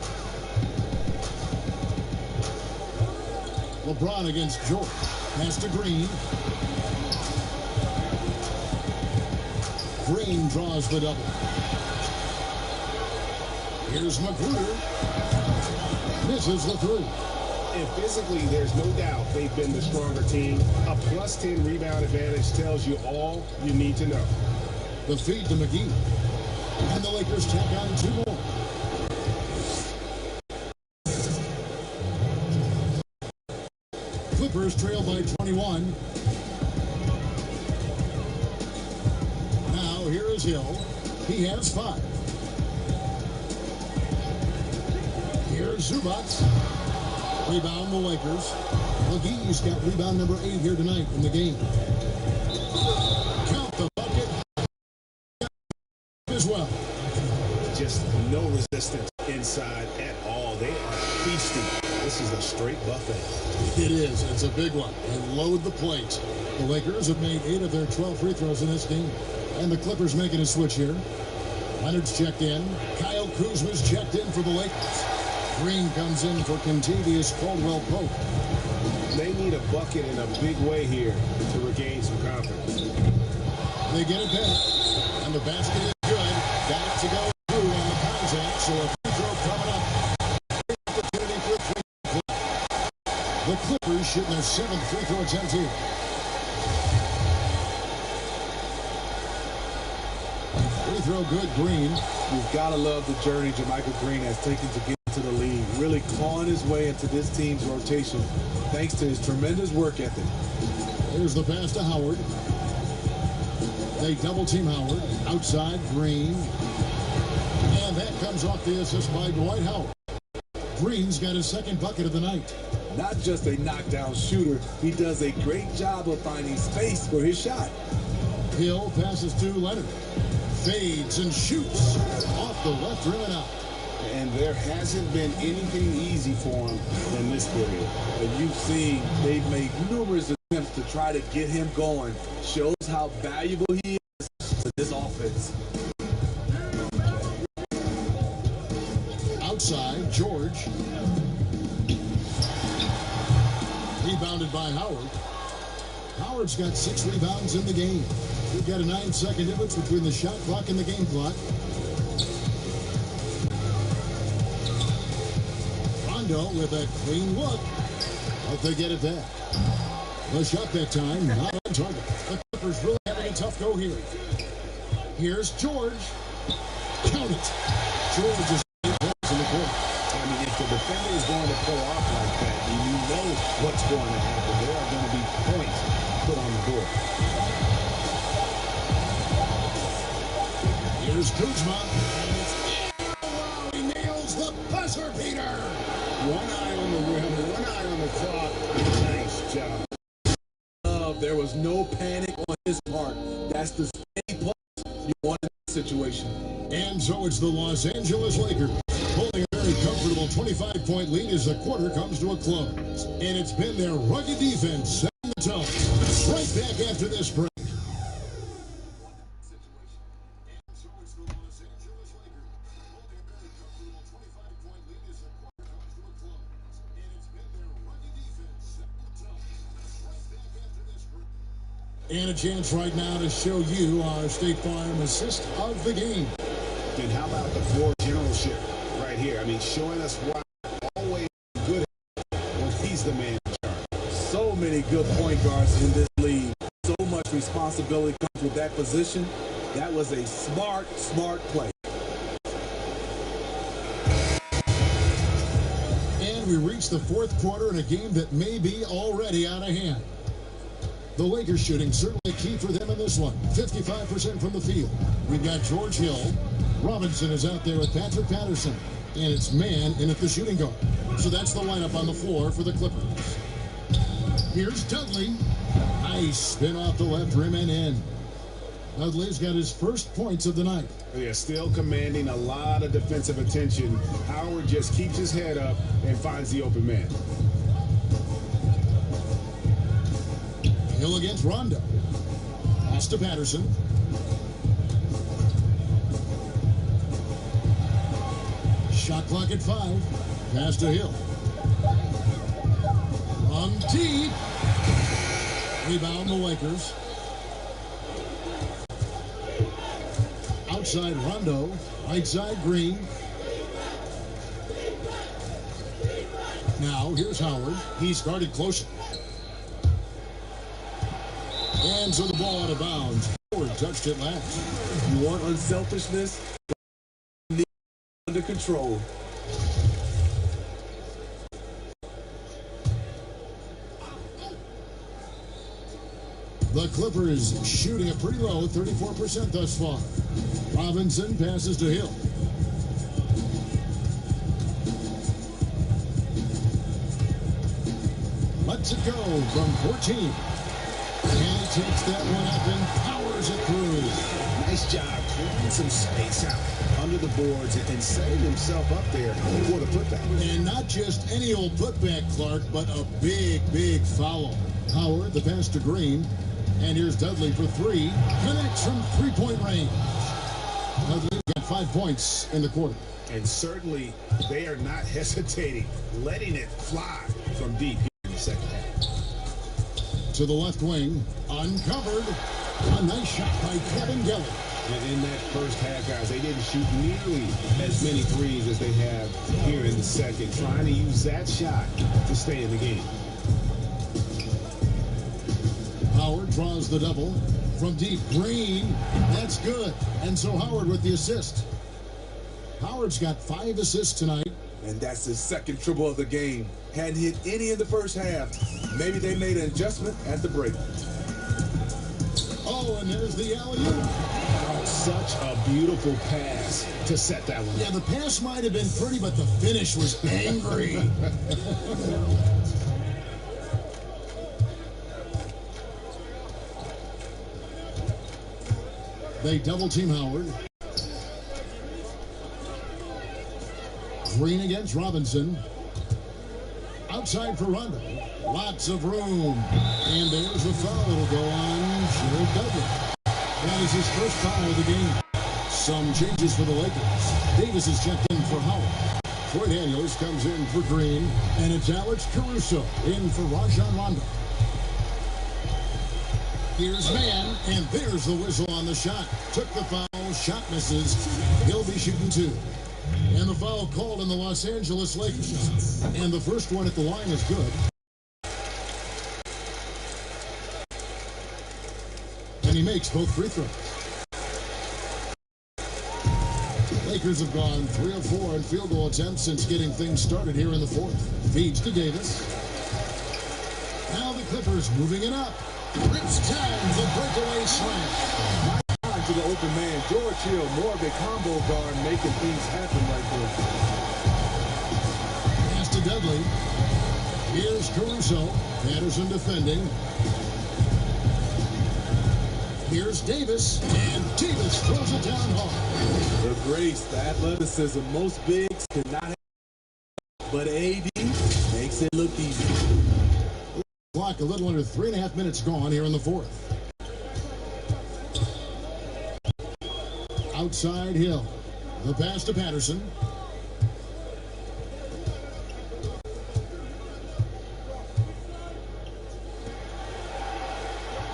LeBron against George. Pass to Green. Green draws the double. Here's McGruder. Misses the three. And physically, there's no doubt they've been the stronger team. A plus 10 rebound advantage tells you all you need to know. The feed to McGee. And the Lakers tack on 2 more. Clippers trail by 21. Now here is Hill. He has 5. Here's Zubac. Rebound the Lakers. McGee's got rebound number 8 here tonight in the game. Count the bucket as well. Just no resistance inside at all. They are feasting. This is a straight buffet. It is. It's a big one. And load the plate. The Lakers have made 8 of their 12 free throws in this game. And the Clippers making a switch here. Leonard's checked in. Kyle Kuzma's checked in for the Lakers. Green comes in for Contavious Caldwell-Pope. They need a bucket in a big way here to regain some confidence. They get it back. And the basket is good. Got it to go through on the contact. So a free throw coming up. Opportunity for a 3. The Clippers shooting their 7th free throw attempt here. Free throw good, Green. You've got to love the journey Jermichael Green has taken to get into the league, really clawing his way into this team's rotation thanks to his tremendous work ethic. Here's the pass to Howard. They double team Howard. Outside, Green. And that comes off the assist by Dwight Howard. Green's got his 2nd bucket of the night. Not just a knockdown shooter, he does a great job of finding space for his shot. Hill passes to Leonard. Fades and shoots off the left rim and out. And there hasn't been anything easy for him in this period. And you've seen they've made numerous attempts to try to get him going. Shows how valuable he is to this offense. Outside, George. Rebounded by Howard. Howard's got 6 rebounds in the game. We've got a 9-second difference between the shot clock and the game clock. Rondo with a clean look. But they get it back. The shot that time, not on target. The Clippers really having a tough go here. Here's George. Count it. George is in the court. I mean, if the defender is going to pull off like that, and you know what's going to happen, there are going to be points put on the board. Here's Kuzma. He nails the buzzer beater. One eye on the rim, one eye on the clock. Nice job. There was no panic on his part. That's the steady plus you want in this situation. And so it's the Los Angeles Lakers holding a very comfortable comfortable 25-point lead as the quarter comes to a close. And it's been their rugged defense setting the tone. Right back after this break. And a chance right now to show you our State Farm assist of the game. And how about the floor generalship right here? I mean, showing us why always good when he's the man in charge. So many good point guards in this league. So much responsibility comes with that position. That was a smart play. And we reach the fourth quarter in a game that may be already out of hand. The Lakers shooting certainly key for them in this one. 55% from the field. We've got George Hill. Robinson is out there with Patrick Patterson. And it's man in at the shooting guard. So that's the lineup on the floor for the Clippers. Here's Dudley. Nice spin off the left rim and in. Dudley's got his first points of the night. Yeah, still commanding a lot of defensive attention. Howard just keeps his head up and finds the open man. Hill against Rondo. Pass to Patterson. Shot clock at 5. Pass to Hill. On deep. Rebound the Lakers. Outside Rondo. Right side Green. Now here's Howard. He started closer. And so the ball out of bounds. Howard touched it last. You want unselfishness? Under control. The Clippers shooting a pretty low 34% thus far. Robinson passes to Hill. Lets it go from 14. And he takes that one up and powers it through. Nice job clearing some space out under the boards and setting himself up there for the putback. And not just any old putback, Clark, but a big foul. Howard, the pass to Green. And here's Dudley for 3. Connects from three-point range. Dudley got 5 points in the quarter. And certainly they are not hesitating, letting it fly from deep here in the second half. To the left wing, uncovered. A nice shot by Kevin Gelly. And in that first half, guys, they didn't shoot nearly as many threes as they have here in the second, trying to use that shot to stay in the game. Howard draws the double from deep. Green, that's good. And so Howard with the assist. Howard's got 5 assists tonight. And that's his second triple of the game. Hadn't hit any in the first half. Maybe they made an adjustment at the break. Oh, and there's the alley-oop. Oh, such a beautiful pass to set that one. Yeah, the pass might have been pretty, but the finish was angry. They double-team Howard. Green against Robinson. Outside for Rondo. Lots of room. And there's a foul. It'll go on Jared Dudley. That is his first foul of the game. Some changes for the Lakers. Davis is checked in for Howard. Troy Daniels comes in for Green. And it's Alex Caruso in for Rajon Rondo. Here's man, and there's the whistle on the shot. Took the foul, shot misses. He'll be shooting 2. And the foul called in the Los Angeles Lakers. And the first one at the line is good. And he makes both free throws. Lakers have gone 3 of 4 in field goal attempts since getting things started here in the fourth. Feeds to Davis. Now the Clippers moving it up. Rips down the breakaway slam. To the open man, George Hill, more of a combo guard, making things happen right there. Pass to Dudley. Here's Caruso. Patterson defending. Here's Davis, and Davis throws it down hard. The grace, the athleticism, most bigs cannot have but AD makes it look easy. Clock a little under 3.5 minutes gone here in the fourth. Outside Hill. The pass to Patterson.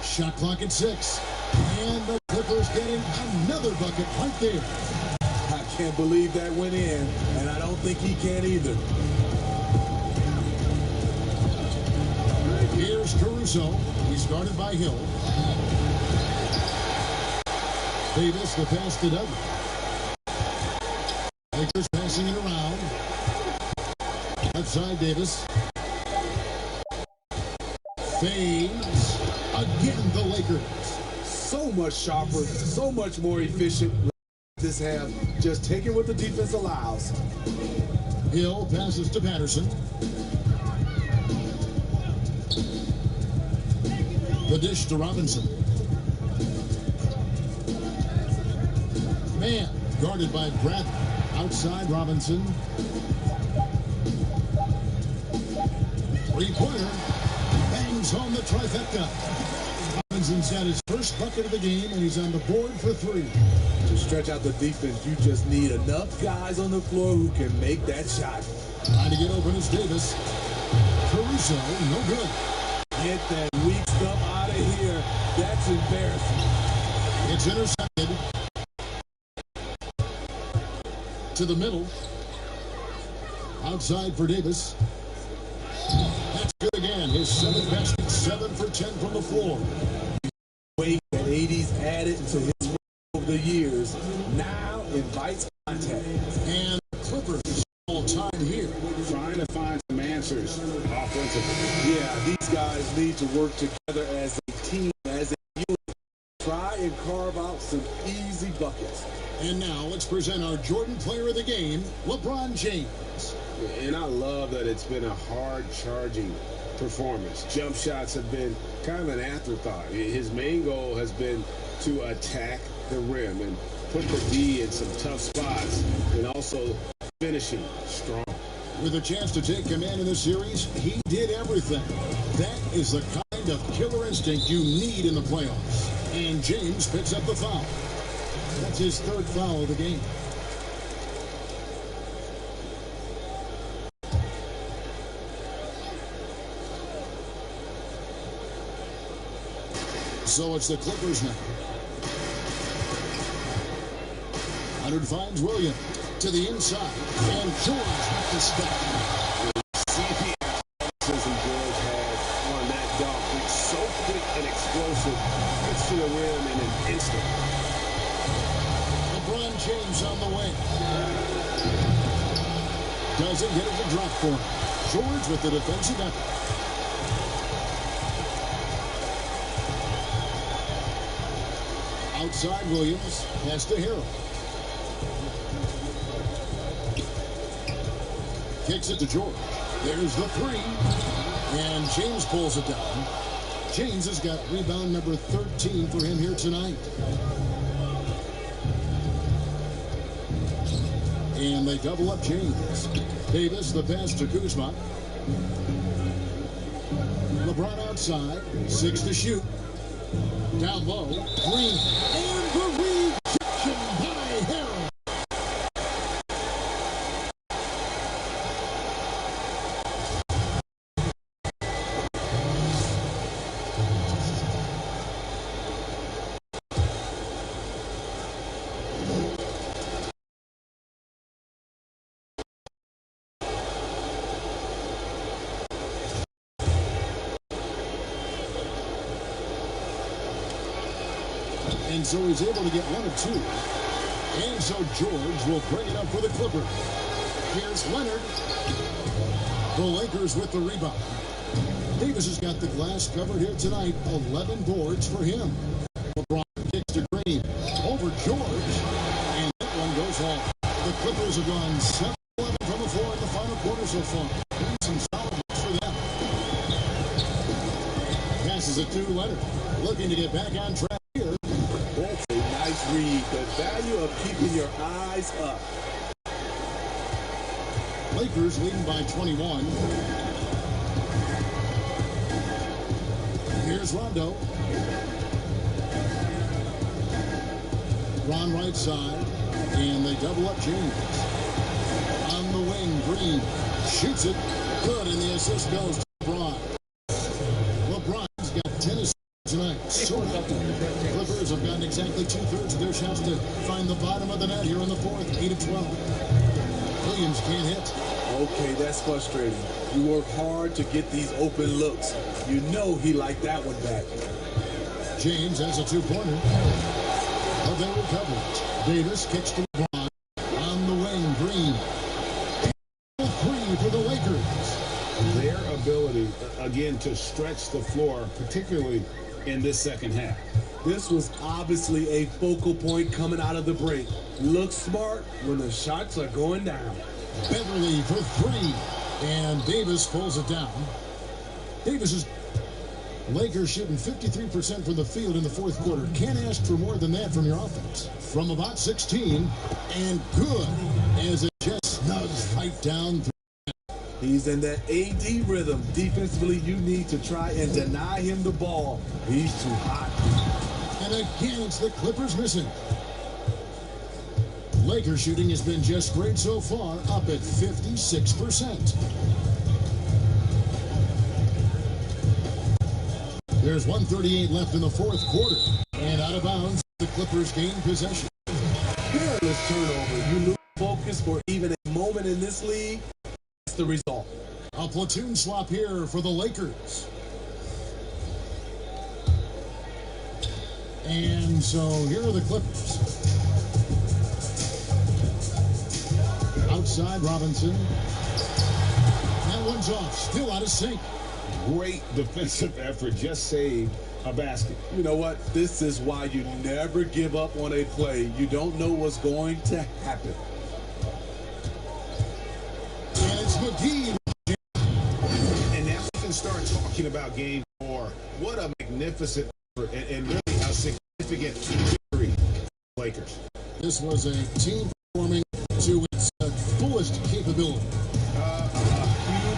Shot clock at 6. And the Clippers getting another bucket right there. I can't believe that went in, and I don't think he can either. Here's Caruso. He's guarded by Hill. Davis, the pass to Douglas. Lakers passing it around. Outside Davis. Fades. Again, the Lakers. So much sharper, so much more efficient this half. Just taking what the defense allows. Hill passes to Patterson. The dish to Robinson. Man, guarded by Bradley. Outside Robinson. Three-pointer. Bangs home the trifecta. Robinson's got his first bucket of the game, and he's on the board for 3. To stretch out the defense, you just need enough guys on the floor who can make that shot. Trying to get open is Davis. Caruso, no good. Get that weak stuff out of here. That's embarrassing. It's intercepted. To the middle. Outside for Davis. That's good again. His 7th basket, 7 for 10 from the floor. Weight that AD's added to his over the years now invites contact. And Clippers all time here. Trying to find some answers offensively. Yeah, these guys need to work together as a team, as a unit. Try and carve out some easy buckets. And now let's present our Jordan Player of the Game, LeBron James. And I love that it's been a hard-charging performance. Jump shots have been kind of an afterthought. His main goal has been to attack the rim and put the D in some tough spots and also finishing strong. With a chance to take command in this series, he did everything. That is the kind of killer instinct you need in the playoffs. And James picks up the foul. That's his 3rd foul of the game. So it's the Clippers now. Leonard finds Williams to the inside, and George with the step. CP George had on that dunk. It's so quick and explosive. Gets to the rim in an instant. LeBron James on the way. Doesn't get it to drop for him. George with the defensive effort. Outside Williams, pass to Harrell. Kicks it to George. There's the 3. And James pulls it down. James has got rebound number 13 for him here tonight. And they double up James. Davis, the pass to Kuzma. LeBron outside. 6 to shoot. Down low. Green. And the rejection by Harrell. And so he's able to get 1 of 2. And so George will bring it up for the Clippers. Here's Leonard. The Lakers with the rebound. Davis has got the glass covered here tonight. 11 boards for him. LeBron kicks to Green. Over George. And that one goes off. The Clippers have gone 7-11 from the floor in the final quarter so far. Some solid looks for them. Passes it to Leonard. Looking to get back on track here. That's a nice read. The value of keeping your eyes up. Lakers leading by 21. Here's Rondo. Ron right side, and they double up James. On the wing, Green shoots it. Good, and the assist goes to LeBron. LeBron's got 10 assists tonight. Clippers have gotten exactly 2/3 of their shots to find the bottom of the net here in the fourth, 8 of 12. Williams can't hit. Okay, that's frustrating. You work hard to get these open looks. You know he liked that one back. James has a two-pointer. But they recover it. Davis kicks to LeBron. On the wing, Green. 3 for the Lakers. Their ability, again, to stretch the floor, particularly in this second half. This was obviously a focal point coming out of the break. Look smart when the shots are going down. Beverly for 3. And Davis pulls it down. Davis is... Lakers shooting 53% from the field in the fourth quarter. Can't ask for more than that from your offense. From about 16, and good as it just snugs right down through. He's in that AD rhythm. Defensively, you need to try and deny him the ball. He's too hot. And again, it's the Clippers missing. Lakers shooting has been just great so far, up at 56%. There's 1:38 left in the fourth quarter. And out of bounds, the Clippers gain possession. Careless turnover. You lose focus for even a moment in this league. That's the result. A platoon swap here for the Lakers. And so here are the Clippers. Outside, Robinson. That one's off. Still out of sync. Great defensive effort. Just saved a basket. You know what? This is why you never give up on a play. You don't know what's going to happen. And it's McGee. And now we can start talking about game 4. What a magnificent effort and really a significant victory for the Lakers. This was a team performing to its fullest capability.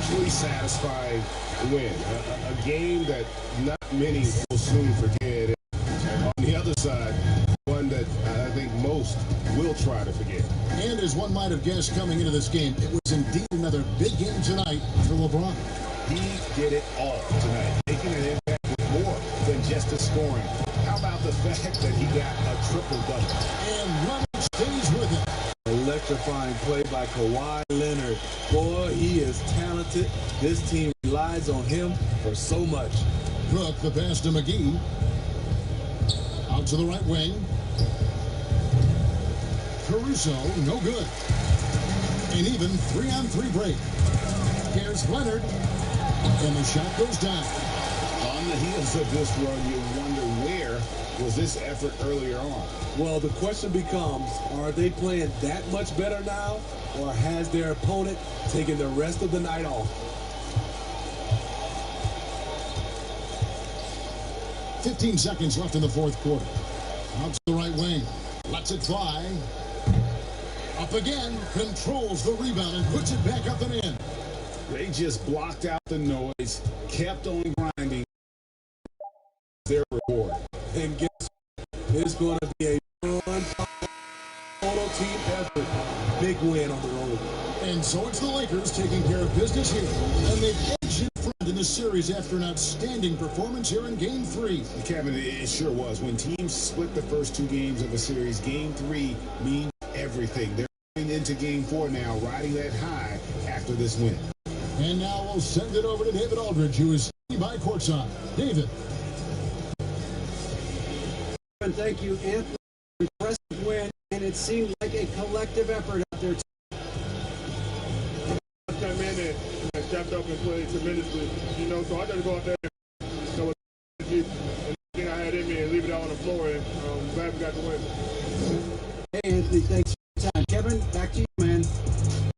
Hugely satisfying win. A game that not many will soon forget. And on the other side, one that I think most will try to forget. And as one might have guessed coming into this game, it was indeed another big game tonight for LeBron. He did it all tonight, making an impact with more than just the scoring. How about the fact that he got a triple-double? And Robert stays with him. Electrifying play by Kawhi Leonard. Boy, he is talented. This team relies on him for so much. Cook, the pass to McGee. Out to the right wing. Caruso, no good. An even 3-on-3 break. Here's Leonard. And the shot goes down. On the heels of this run, you wonder where was this effort earlier on? Well, the question becomes, are they playing that much better now, or has their opponent taken the rest of the night off? 15 seconds left in the fourth quarter. Out to the right wing. Lets it fly. Up again. Controls the rebound and puts it back up and in. They just blocked out the noise, kept on grinding. Their reward. And guess what? It's going to be a fun, total team effort. Big win on the road. And so it's the Lakers taking care of business here. And they've edged in front in the series after an outstanding performance here in Game 3. Kevin, it sure was. When teams split the first 2 games of a series, Game 3 means everything. They're going into Game 4 now, riding that high after this win. And now we'll send it over to David Aldridge, who is by courtside. David. And thank you, Anthony. Impressive win, and it seemed like a collective effort out there. I came in and stepped up and played tremendously, so I got to go out there and everything I had in me and leave it out on the floor, and I'm glad we got the win. Hey, Anthony, thanks for your time. Kevin, back to you, man.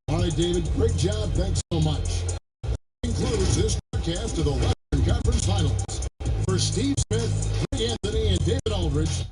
All right, David, great job. Thanks so much. That concludes this broadcast of the Western Conference Finals. For Steve Smith, Anthony, and David Aldridge,